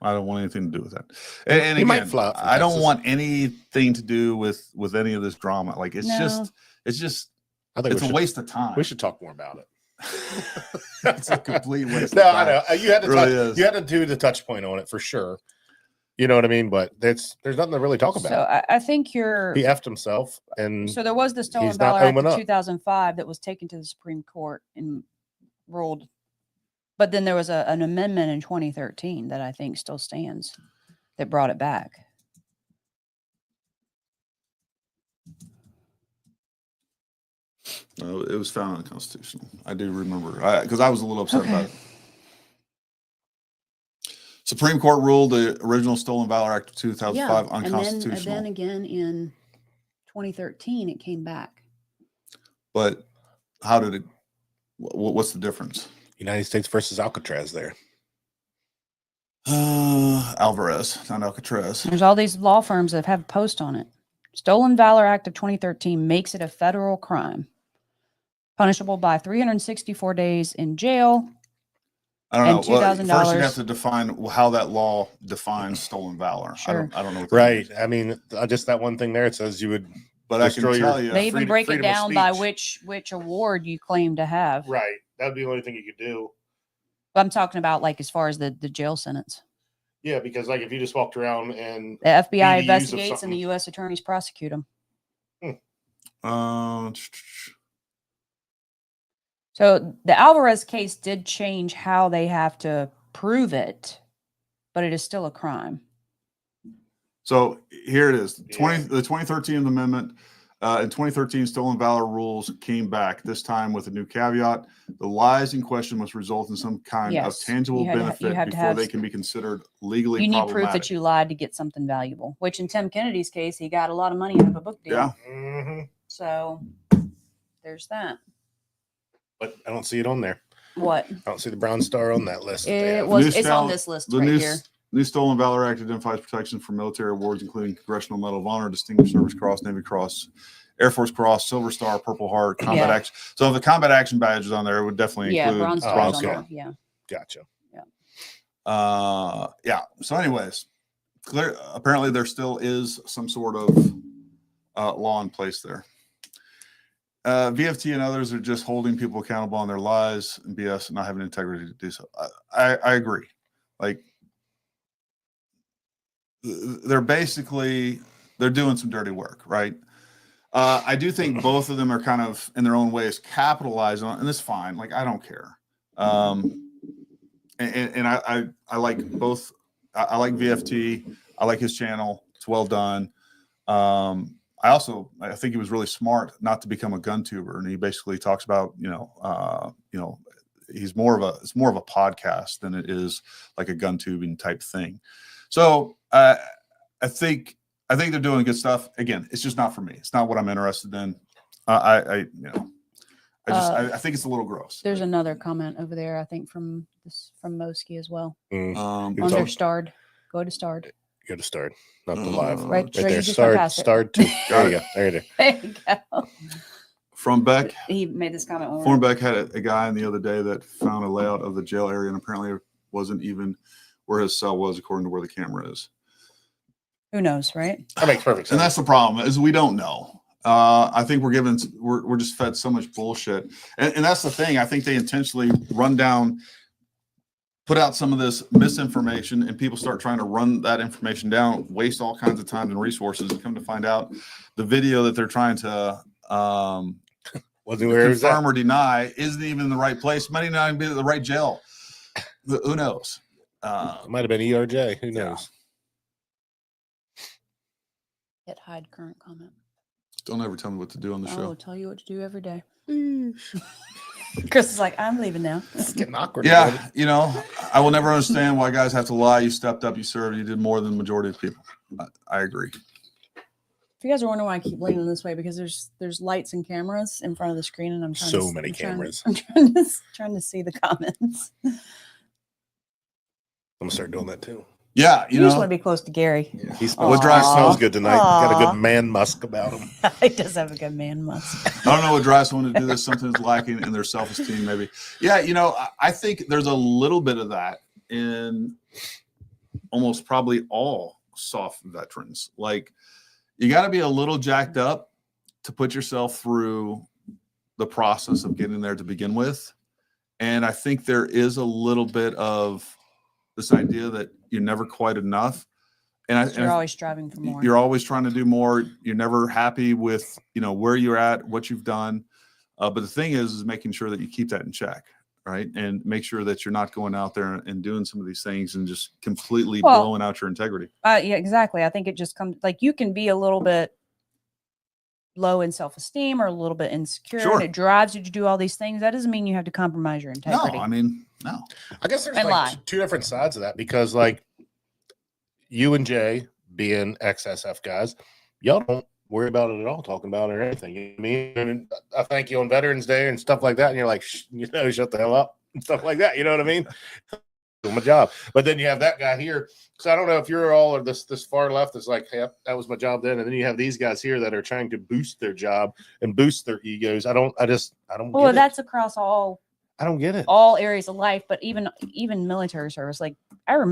I don't want anything to do with that. And he again, might fly out from I don't Texas. want anything to do with any of this drama. Like it's just I think it's a waste of time. We should talk more about it. It's a complete waste. No, of time. I know you had to Really you had to do the touch point on it for sure. You know what I mean? But there's nothing to really talk about. So I think He effed himself, and so there was the Stolen he's not Valor Act owning of up. 2005 that was taken to the Supreme Court and ruled. But then there was an amendment in 2013 that I think still stands that brought it back. No, it was found unconstitutional. I do remember because I was a little upset about it. Supreme Court ruled the original Stolen Valor Act of 2005 unconstitutional. And then again in 2013 it came back. But how did it? What's the difference? United States versus Alcatraz there. Alvarez, not Alcatraz. There's all these law firms that have post on it. Stolen Valor Act of 2013 makes it a federal crime, punishable by 364 days in jail. I don't know. And $2,000. First, you have to define how that law defines stolen valor. Sure. I don't know. What Right. I mean, just that one thing there. It says you would. But I can tell you, They even break it freedom of down by speech. which award you claim to have. Right. That'd be the only thing you could do. But I'm talking about like as far as the jail sentence. Yeah, because like if you just walked around and The FBI BDUs of investigates and something. the U.S. attorneys prosecute them. So the Alvarez case did change how they have to prove but it is still a crime. So here it is. Yeah. The 2013 amendment in 2013 stolen valor rules came back, this time with a new caveat. The lies in question must result in some kind of tangible benefit before they can be considered legally You need problematic. proof that you lied to get something valuable, which in Tim Kennedy's case, he got a lot of money out of a book deal. Yeah. Mhm. So there's that. But I don't see it on there. What? I don't see the brown star on that list. that they have. It's on this list right here. New Stolen Valor Act identifies protection for military awards, including Congressional Medal of Honor, Distinguished Service Cross, Navy Cross, Air Force Cross, Silver Star, Purple Heart, Combat Action. So if the Combat Action badge is on there, it would definitely include Bronze Star. Bronze Star. Yeah. Gotcha. Yeah. So anyways, apparently there still is some sort of law in place there. VFT and others are just holding people accountable on their lies and BS and not having integrity to do so. I agree. Like, they're doing some dirty work, right? I do think both of them are kind of in their own ways capitalizing on, and it's fine. Like, I don't care. And I like both. I like VFT. I like his channel. It's well done. I think he was really smart not to become a gun tuber, and he basically talks about it's more of a podcast than it is like a gun tubing type thing. So I think they're doing good stuff. Again, it's just not for me. It's not what I'm interested in. I think it's a little gross. There's another comment over there, I think from Moski as well. On It's their all- starred. Go to starred. Go to Starred, not the live. Right there. you just went Starred, past it. Starred too. There you go. There it is. There you go. From Beck. He made this comment. Thornbeck had a guy in the other day that found a layout of the jail area, and apparently it wasn't even where his cell was, according to where the camera is. Who knows, right? That makes perfect sense. And that's the problem, is we don't know. I think we're just fed so much bullshit, and that's the thing. I think they intentionally put out some of this misinformation, and people start trying to run that information down, waste all kinds of time and resources, and come to find out the video that they're trying to confirm or deny isn't even in the right place. Might not even be at the right jail. Who knows? It might have been ERJ. Who knows? Hit hide current comment. Don't ever tell me what to do on the show. I'll tell you what to do every day. Chris is like, I'm leaving now. It's getting awkward. Yeah, man. you know, I will never understand why guys have to lie. You stepped up, you served, you did more than the majority of people. I agree. If you guys are wondering why I keep leaning this way, because there's lights and cameras in front of the screen, and I'm trying So to, many cameras. I'm trying to see the comments. I'm gonna start doing that too. Yeah, You you just know, want to be close to Gary. Yeah, he What drives- smells good tonight. Got a Aw. good man musk about him. He does have a good man musk. I don't know what drives someone to do this. Something's lacking in their self-esteem, maybe. Yeah, you know, I think there's a little bit of that in almost probably all soft veterans. Like, you got to be a little jacked up to put yourself through the process of getting there to begin with. And I think there is a little bit of this idea that you're never quite enough. And You're always striving for more. You're always trying to do more. You're never happy with, you know, where you're at, what you've done. But the thing is making sure that you keep that in check, right? And make sure that you're not going out there and doing some of these things and just completely blowing out your integrity. Yeah, exactly. I think it just comes like you can be a little bit low in self-esteem or a little bit insecure, Sure. and it drives you to do all these things. That doesn't mean you have to compromise your integrity. No, I mean, no. I guess there's And like lie. two different sides of that, because like you and Jay being ex-SF guys, y'all don't worry about it at all, talking about it or anything. You know what I mean? And I thank you on Veterans Day and stuff like that, and you're like, shut the hell up and stuff like that. You know what I mean? Do my job. But then you have that guy here. So I don't know if you're all or this far left is like, hey, that was my job then. And then you have these guys here that are trying to boost their job and boost their egos. I don't Well, get that's across all it. I don't get it. areas of life, but even military service. Like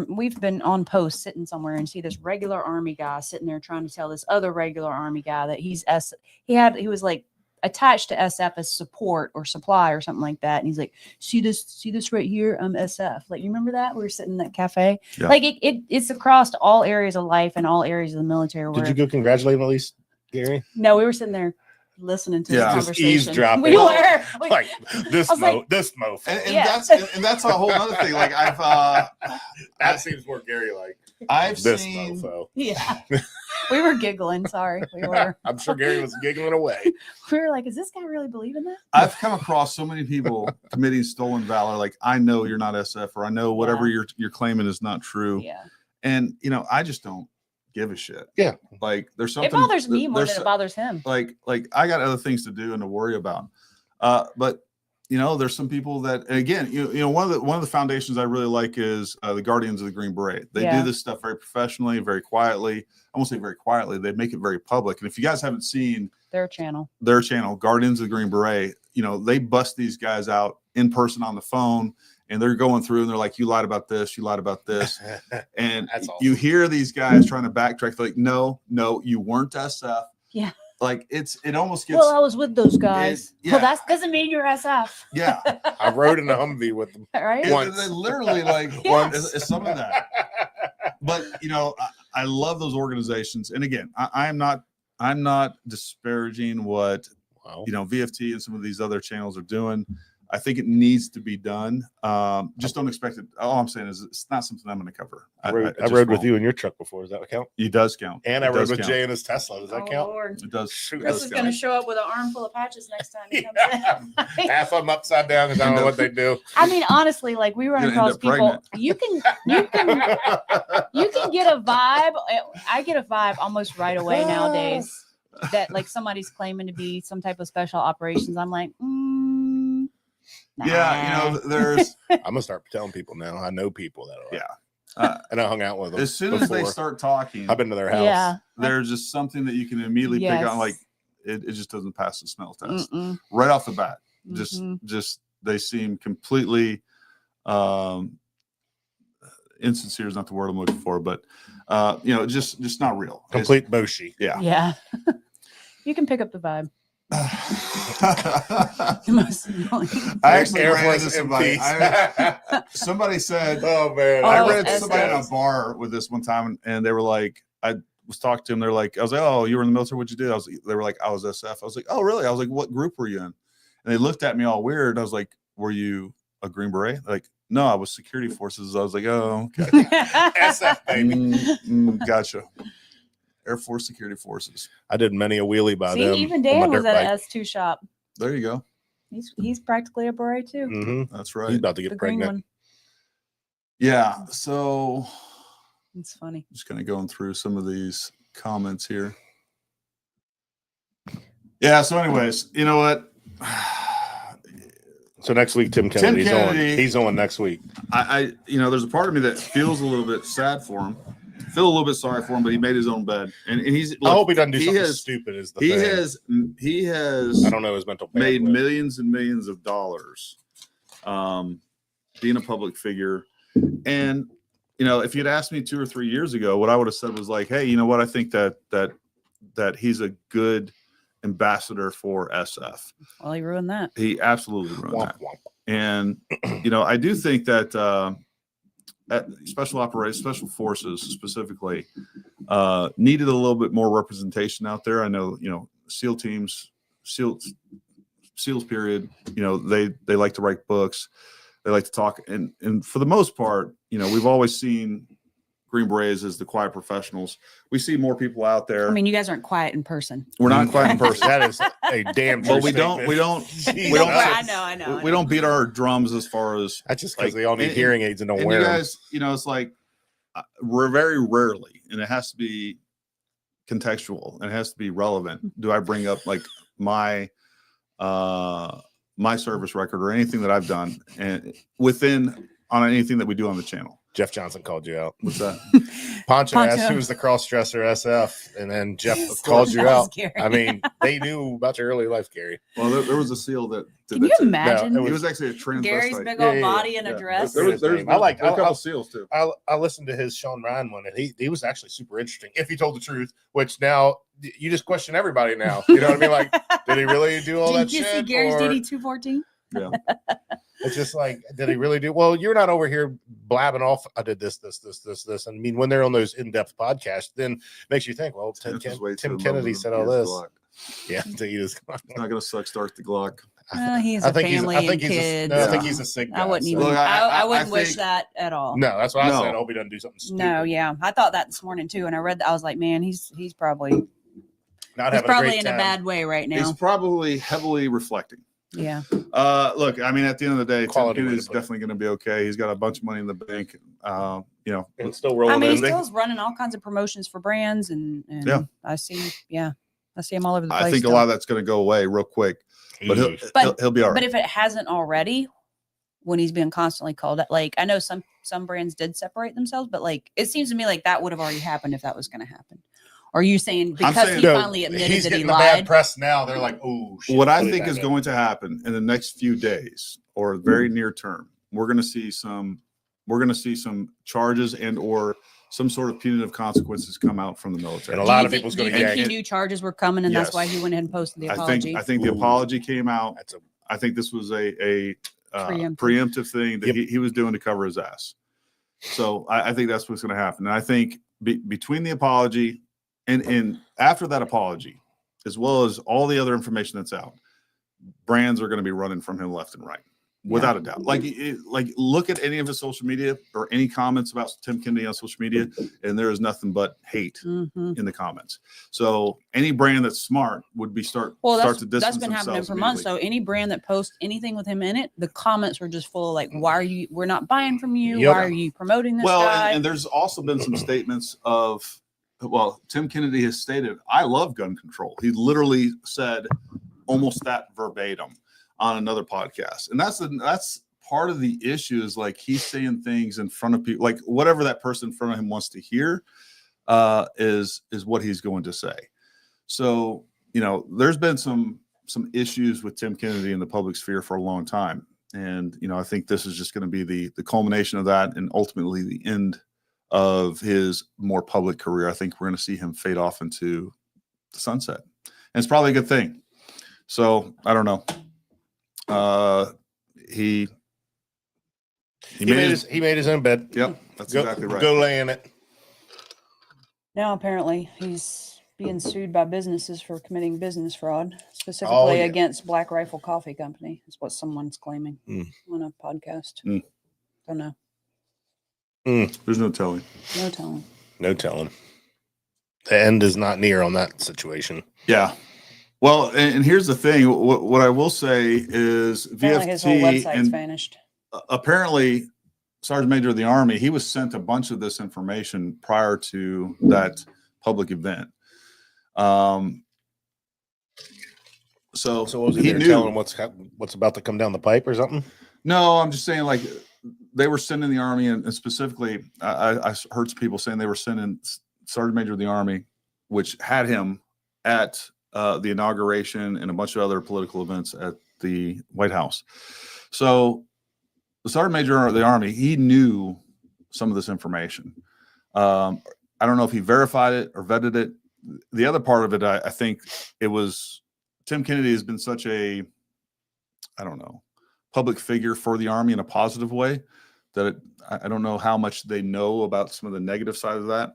we've been on post sitting somewhere and see this regular Army guy sitting there trying to tell this other regular Army guy that he was like attached to SF as support or supply or something like that. And he's like, see this right here? I'm SF. Like, you remember that? We were sitting in that cafe. Yeah. Like it's across all areas of life and all areas of the military. Did you go congratulate him at least, Gary? No, we were sitting there listening to the Yeah. Just conversation. eavesdropping. We were. Like this I was like- this mofo. And Yeah. that's a whole other thing. Like That seems more Gary like. I've This seen mofo. Yeah. We were giggling. Sorry. We were. I'm sure Gary was giggling away. We were like, is this guy really believing that? I've come across so many people committing stolen valor. Like, I know you're not SF, or I know whatever you're claiming is not true. Yeah. And you know, I just don't give a shit. Yeah. Like, there's something It bothers me more there's than it bothers him. like I got other things to do and to worry about. But you know, there's some people that, and again, you know, one of the foundations I really like is the Guardians of the Green Beret. They Yeah. do this stuff very professionally, very quietly. I won't say very quietly. They make it very public. And if you guys haven't seen Their channel. their channel, Guardians of the Green Beret, you know, they bust these guys out in person on the phone, and they're going through and they're like, you lied about this, you lied about this. And That's awesome. you hear these guys trying to backtrack. They're like, no, you weren't SF. Yeah. Like, it almost gets, Well, I was with those guys. yeah. Well, that doesn't mean you're SF. yeah. I rode in a Humvee with them. Right? It- they literally like Yeah. it's some of that. But you know, I love those organizations. And again, I'm not disparaging what Wow. you know VFT and some of these other channels are doing. I think it needs to be done. Just don't expect it. All I'm saying is it's not something I'm going to cover. I just rode with won't. you in your truck before. Does that count? It does count. And It I rode does with count. Jay in his Tesla. Does that Oh, count? Lord. It does. Shoot, It Chris does is count. going to show up with an armful of patches next time he Yeah. comes in. Half of them upside down because I don't know what they do. I mean, honestly, like we run You're gonna end across up people. pregnant. You can get a vibe. I get a vibe almost right away nowadays that like somebody's claiming to be some type of special operations. I'm like, Yeah, you know, there's I'm gonna start telling people now. I know people that are. Yeah. And I hung out with them. as soon as they before. start talking, I've been to their house. yeah. there's just something that you can immediately pick Yes. on. Like it just doesn't pass the smell test Mm-mm. right off the bat. Mhm. Just they seem completely insincere is not the word I'm looking for, but you know, just not real. It's- Complete Boshi. yeah. Yeah. You can pick up the vibe. I The most annoying. actually Air ran Force into somebody. MPs. Somebody said, Oh man. I Oh, ran into somebody in a SS. bar with this one time, and they were like, I was talking to them. They're like, I was like, oh, you were in the military. What'd you do? They were like, I was SF. I was like, oh, really? I was like, what group were you in? And they looked at me all weird. And I was like, were you a Green Beret? They're like, no, I was security forces. I was like, oh, okay. SF baby. Gotcha. Air Force Security Forces. I did many a wheelie by See, them. even on my Dan was dirt at bike. an S2 shop. There you go. He's practically a beret too. Mm-hmm. That's He's right. about to The get green pregnant. one. Yeah. So It's funny. just kind of going through some of these comments here. Yeah. So, anyways, you know what? So next week, Tim Kennedy's on. Kennedy- He's on next week. I there's a part of me that feels a little bit sad for him. Feel a little bit sorry for him, but he made his own bed, and he's. I hope he doesn't do something has, stupid. Is the he thing. has. I don't know his mental. Made bandwidth. millions and millions of dollars, being a public figure, and if you'd asked me 2 or 3 years ago, what I would have said was like, hey, you know what? I think that he's a good ambassador for SF. Well, he ruined that. He absolutely ruined Womp, that. womp. And I do think that special forces specifically needed a little bit more representation out there. I know SEAL teams, SEALs period, they like to write books, they like to talk, and for the most part, we've always seen Green Berets as the quiet professionals. We see more people out there. I mean, you guys aren't quiet in person. We're not quiet in person. That is a damn true But we statement. don't Jesus. I know. we don't beat our drums as far as That's just because like, they all need and- hearing aids and don't and wear you them. guys, it's like we're very rarely, and it has to be contextual and it has to be relevant. Do I bring up like my service record or anything that I've done and on anything that we do on the channel? Jeff Johnson called you out. What's that? Poncho asked Poncho. who was the cross-dresser SF, and then Jeff That called you was out. scary. I mean, they knew about your early life, Gary. Well, there was a SEAL that did Can that you too. imagine No, He was actually a transvestite. Gary's big Yeah, old yeah, body in a Yeah. dress? There's I like- a couple I'll- SEAls too. I listened to his Sean Ryan one, and he was actually super interesting. If he told the truth, which now you just question everybody now. You know what I mean? Like, did he really do all that Did you see shit? Gary's or- DD 214? Yeah. It's just like, did he really do? Well, you're not over here blabbing off. I did this. And I mean, when they're on those in-depth podcasts, then it makes you think, well, Tim Kennedy said all this. Yeah, to eat his. It's not going to suck. Start the Glock. He's I a think family I think and he's kids. I think he's a sick guy. I wouldn't so- even. Look, I I wouldn't wish think- that at all. No, that's what I No. said. I hope he doesn't do something stupid. No, yeah, I thought that this morning too, and I read that. I was like, man, he's probably Not he's having probably a great in time. a bad way right He's now. probably heavily reflecting. Yeah, Look, I mean, at the end of the day, Quality Tim way to Kennedy's put it. definitely going to be okay. He's got a bunch of money in the bank. And still rolling. I mean, in. he still's running all kinds of promotions for brands, and Yeah. I see him all over the place. I think a lot of that's going to go away real quick, but he'll be all right. But if it hasn't already, when he's being constantly called out, like I know some brands did separate themselves, but like it seems to me like that would have already happened if that was going to happen. Or are you saying because saying- he No, finally admitted he's that he getting the bad lied? press now. They're like, oh, shit. What I put it think back is up. going to happen in the next few days or very near term, we're going to see some charges and or some sort of punitive consequences come out from the military. And a Do lot you of think- people's do you gonna think get he knew charges were coming, and that's why he Yes. went ahead and posted the I apology? think the Ooh. apology came out. That's a I think this was a Preemptive. preemptive thing that Yep. he was doing to cover his ass. So I think that's what's going to happen. And I think between the apology and after that apology, as well as all the other information that's out, brands are going to be running from him left and right, without a doubt. Like look at any of his social media or any comments about Tim Kennedy on social media, and there is nothing but hate Mhm. in the comments. So any brand that's smart would be start Well, to distance that's been happening themselves for months. So immediately. any brand that posts anything with him in it, the comments were just full of like, we're not buying from you. Yep. Why are you promoting this Well, guy? and there's also been some statements of, well, Tim Kennedy has stated, I love gun control. He literally said almost that verbatim on another podcast. And that's part of the issue is like he's saying things in front of people, like whatever that person in front of him wants to hear is what he's going to say. So, there's been some issues with Tim Kennedy in the public sphere for a long time. And, I think this is just going to be the culmination of that and ultimately the end of his more public career. I think we're going to see him fade off into the sunset. And it's probably a good thing. So I don't know. He made his own bed. Yep, that's Go, exactly right. Go lay in it. Now apparently he's being sued by businesses for committing business fraud, specifically yeah. against Black Rifle Coffee Company. Is what someone's claiming on a podcast. Don't know. There's no telling. No telling. No telling. The end is not near on that situation. Yeah. Well, and here's the thing. What I will say is Apparently his whole VFT website's and vanished. apparently Sergeant Major of the Army, he was sent a bunch of this information prior to that public event. So So what was he he knew. telling him what's about to come down the pipe or something? No, I'm just saying, like, they were sending the Army, and specifically, I heard some people saying they were sending Sergeant Major of the Army, which had him at the inauguration and a bunch of other political events at the White House. So the Sergeant Major of the Army, he knew some of this information. I don't know if he verified it or vetted it. The other part of it, I think it was Tim Kennedy has been such a, I don't know, public figure for the Army in a positive way that I don't know how much they know about some of the negative side of that.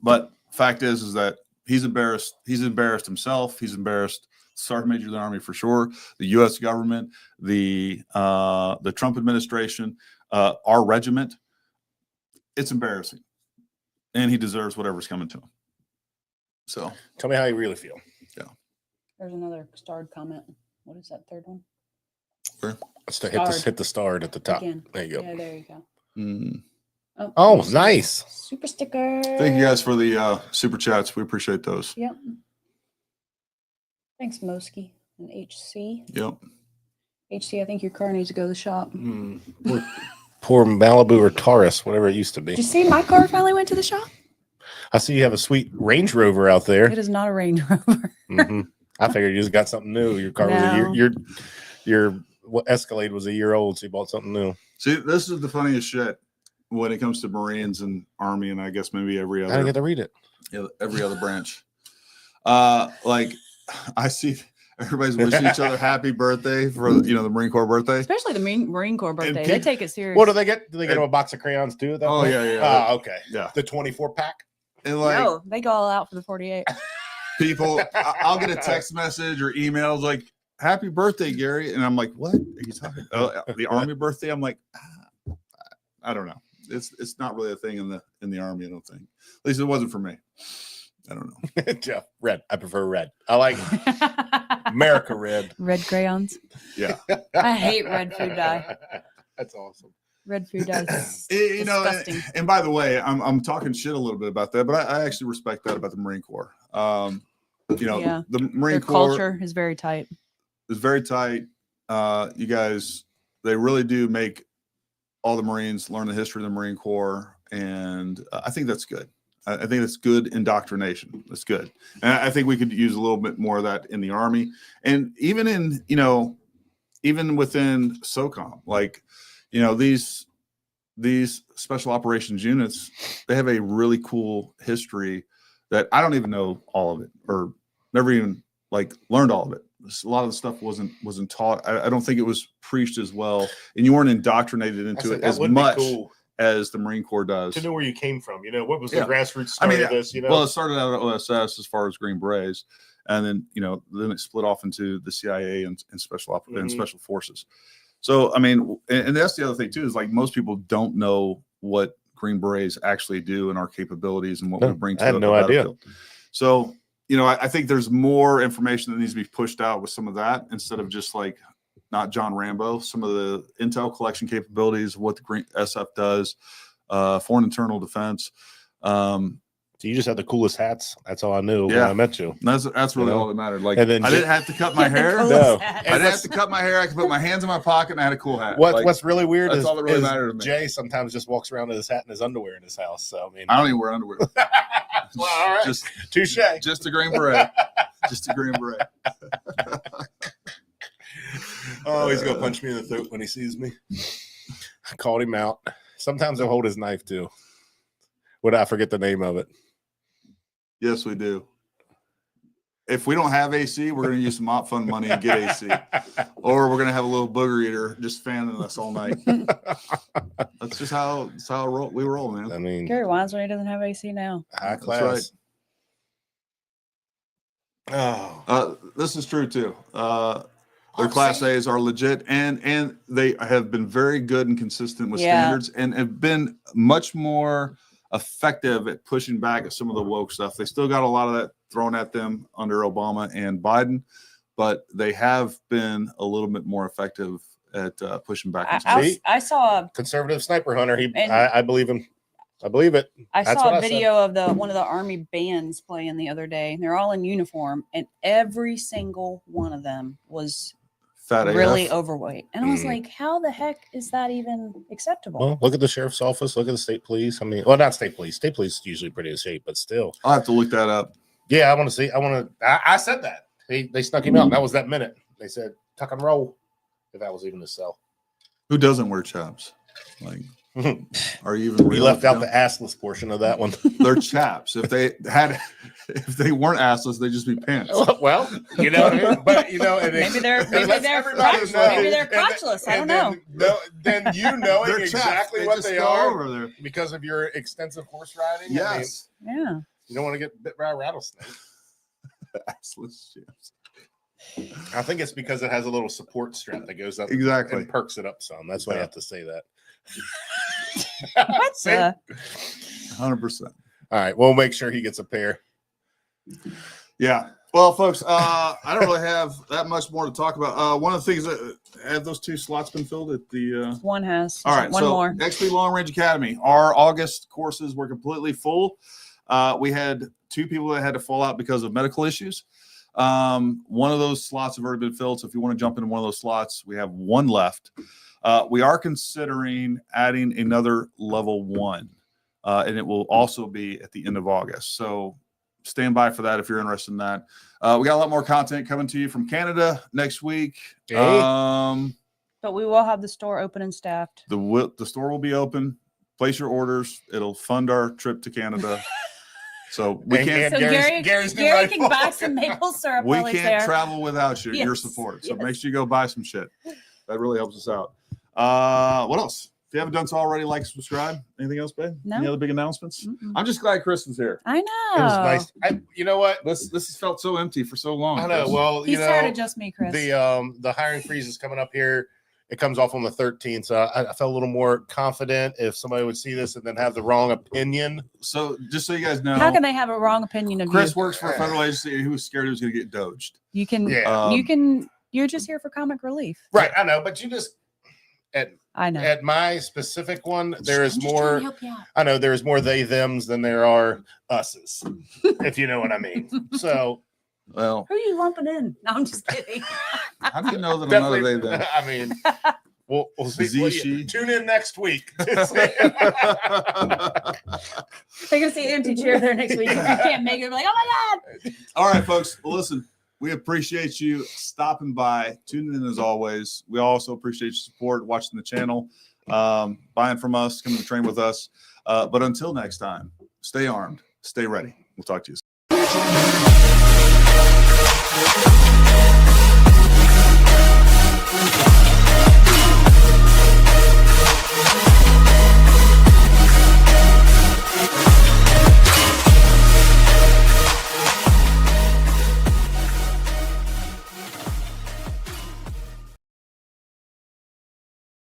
But fact is that he's embarrassed. He's embarrassed himself. He's embarrassed Sergeant Major of the Army for sure. The U.S. government, the Trump administration, our regiment. It's embarrassing, and he deserves whatever's coming to him. So, Tell me how you really feel. Yeah. There's another starred comment. What is that third one? Let's hit the star at the top. Again. There you go. Yeah, there you go. mm. Oh, nice. Super sticker. Thank you guys for the super chats. We appreciate those. Yep. Thanks, Moski and HC. Yep. HC, I think your car needs to go to the shop. Poor Malibu or Taurus, whatever it used to be. Did you see my car finally went to the shop? I see you have a sweet Range Rover out there. It is not a Range Rover. I figured you just got something new. Your car was a year. Your Escalade was a year old, so you bought something new. See, this is the funniest shit when it comes to Marines and Army, and I guess maybe every I didn't other get to read it. every other branch. Like I see everybody's wishing each other happy birthday for the Marine Corps birthday. Especially the Marine Corps birthday. And They take it serious. What do they get? Do they get them a box of crayons too? At that point? Yeah. Oh, okay. Yeah. The 24 pack. And like No, they go all out for the 48. people, I'll get a text message or emails like, "Happy birthday, Gary," and I'm like, "What are you talking? The Army birthday?" I'm like, I don't know. It's not really a thing in the Army. I don't think. At least it wasn't for me. I don't know. Yeah, red. I prefer red. I like America red. Red crayons. Yeah. I hate red food dye. That's awesome. Red food dye is You know, disgusting. and by the way, I'm talking shit a little bit about that, but I actually respect that about the Marine Corps. Yeah. The Marine Their Corps culture is very tight. is very tight. You guys, they really do make all the Marines learn the history of the Marine Corps, and I think that's good. I think that's good indoctrination. That's good, and I think we could use a little bit more of that in the Army, and even in even within SOCOM, like these special operations units, they have a really cool history that I don't even know all of it, or never even learned all of it. A lot of the stuff wasn't taught. I don't think it was preached as well, and you weren't indoctrinated into it as much as the Marine Corps does. To know where you came from, what was the Yeah. grassroots story of this? Well, it started out at OSS as far as Green Berets, and then then it split off into the CIA and special and special forces. So I mean, and that's the other thing too, is most people don't know what Green Berets actually do and our capabilities and what we bring to I had no idea. So I think there's more information that needs to be pushed out with some of that, instead of just not John Rambo, some of the intel collection capabilities, what the Green SF does, foreign internal defense. So you just had the coolest hats. That's all I knew when Yeah. I met you. That's really all that mattered. And then I didn't have to cut my hair. No. I didn't have to cut my hair. I could put my hands in my pocket and I had a cool hat. What's really weird that's is, all that really mattered to me. Jay sometimes just walks around with his hat and his underwear in his house. So I mean, I don't even wear underwear. well, all right. Touche. Just a Green Beret. Just a Green Beret. Oh, he's gonna punch me in the throat when he sees me. I called him out. Sometimes he'll hold his knife too. I forget the name of it. Yes, we do. If we don't have AC, we're going to use some op fund money and get AC, or we're going to have a little booger eater just fanning us all night. That's just how we roll, man. I mean, Gary whines when he doesn't have AC now. high class. Oh, this is true too. Their Class A's are legit, and they have been very good and consistent with standards, and have been much more effective at pushing back at some of the woke stuff. They still got a lot of that thrown at them under Obama and Biden, but they have been a little bit more effective at pushing back. I saw a conservative sniper hunter. And- I believe him. I believe it. I That's saw what a I said. video of one of the army bands playing the other day. They're all in uniform, and every single one of them was Fat really AF. overweight. And I was like, how the heck is that even acceptable? Well, look at the sheriff's office. Look at the state police. I mean, well, not state police. State police is usually pretty in shape, but still. I'll have to look that up. Yeah, I want to see. I said that. They snuck him out. That was that minute. They said, tuck and roll. If that was even a cell. Who doesn't wear chaps? Like, are you even? We left out the assless portion of that one. They're chaps. If they weren't assless, they'd just be pants. Well, you know, but you know, and Maybe they're everybody crotchless. I don't know. Then you knowing They're chaps. exactly They what just they go are over there. because of your extensive horse riding. Yes, I mean, Yeah. you don't want to get bit by a rattlesnake. assless chaps. I think it's because it has a little support strap that goes up Exactly. and perks it up some. That's why I have to say that. What See? the? 100%. All right, we'll make sure he gets a pair. Yeah. Well, folks, I don't really have that much more to talk about. One of the things that have those 2 slots been filled at the. One has. All right. One so more. XP Long Range Academy. Our August courses were completely full. We had 2 people that had to fall out because of medical issues. One of those slots have already been filled. So if you want to jump into one of those slots, we have 1 left. We are considering adding another level 1, and it will also be at the end of August. So stand by for that if you're interested in that. We got a lot more content coming to you from Canada next week. Hey. But we will have the store open and staffed. The store will be open. Place your orders. It'll fund our trip to Canada. So we can't. So Gary's Gary can buy some maple syrup We while he's can't there. travel without your Yes, support. So yes. make sure you go buy some shit. That really helps us out. What else? If you haven't done so already, like, subscribe. Anything else, babe? No. Any other big announcements? Mm-mm. I'm just glad Chris is here. I know. It was nice. You know what? This has felt so empty for so long. I know. Chris. Well, He's you tired know, of just me, Chris. the hiring freeze is coming up here. It comes off on the 13th, so I felt a little more confident if somebody would see this and then have the wrong opinion. So just so you guys know, How can they have a wrong opinion of Chris you? works for a federal agency and he was scared he was going to get doged. You can. Yeah. You're just here for comic relief. Right, I know, but you just I know. at my specific one, there is I'm just trying to more. help you out. I know there's more they thems than there are us's, if you know what I mean. So Well, Who are you lumping in? No, I'm just kidding. how do you know that I'm not a they definitely. then? I mean, we'll see. Z, she. Tune in next week. They're gonna see an empty chair there next week. If you can't make it, like, oh my god. All right, folks. Well, listen, we appreciate you stopping by, tuning in as always. We also appreciate your support, watching the channel, buying from us, coming to train with us. But until next time, stay armed, stay ready. We'll talk to you soon.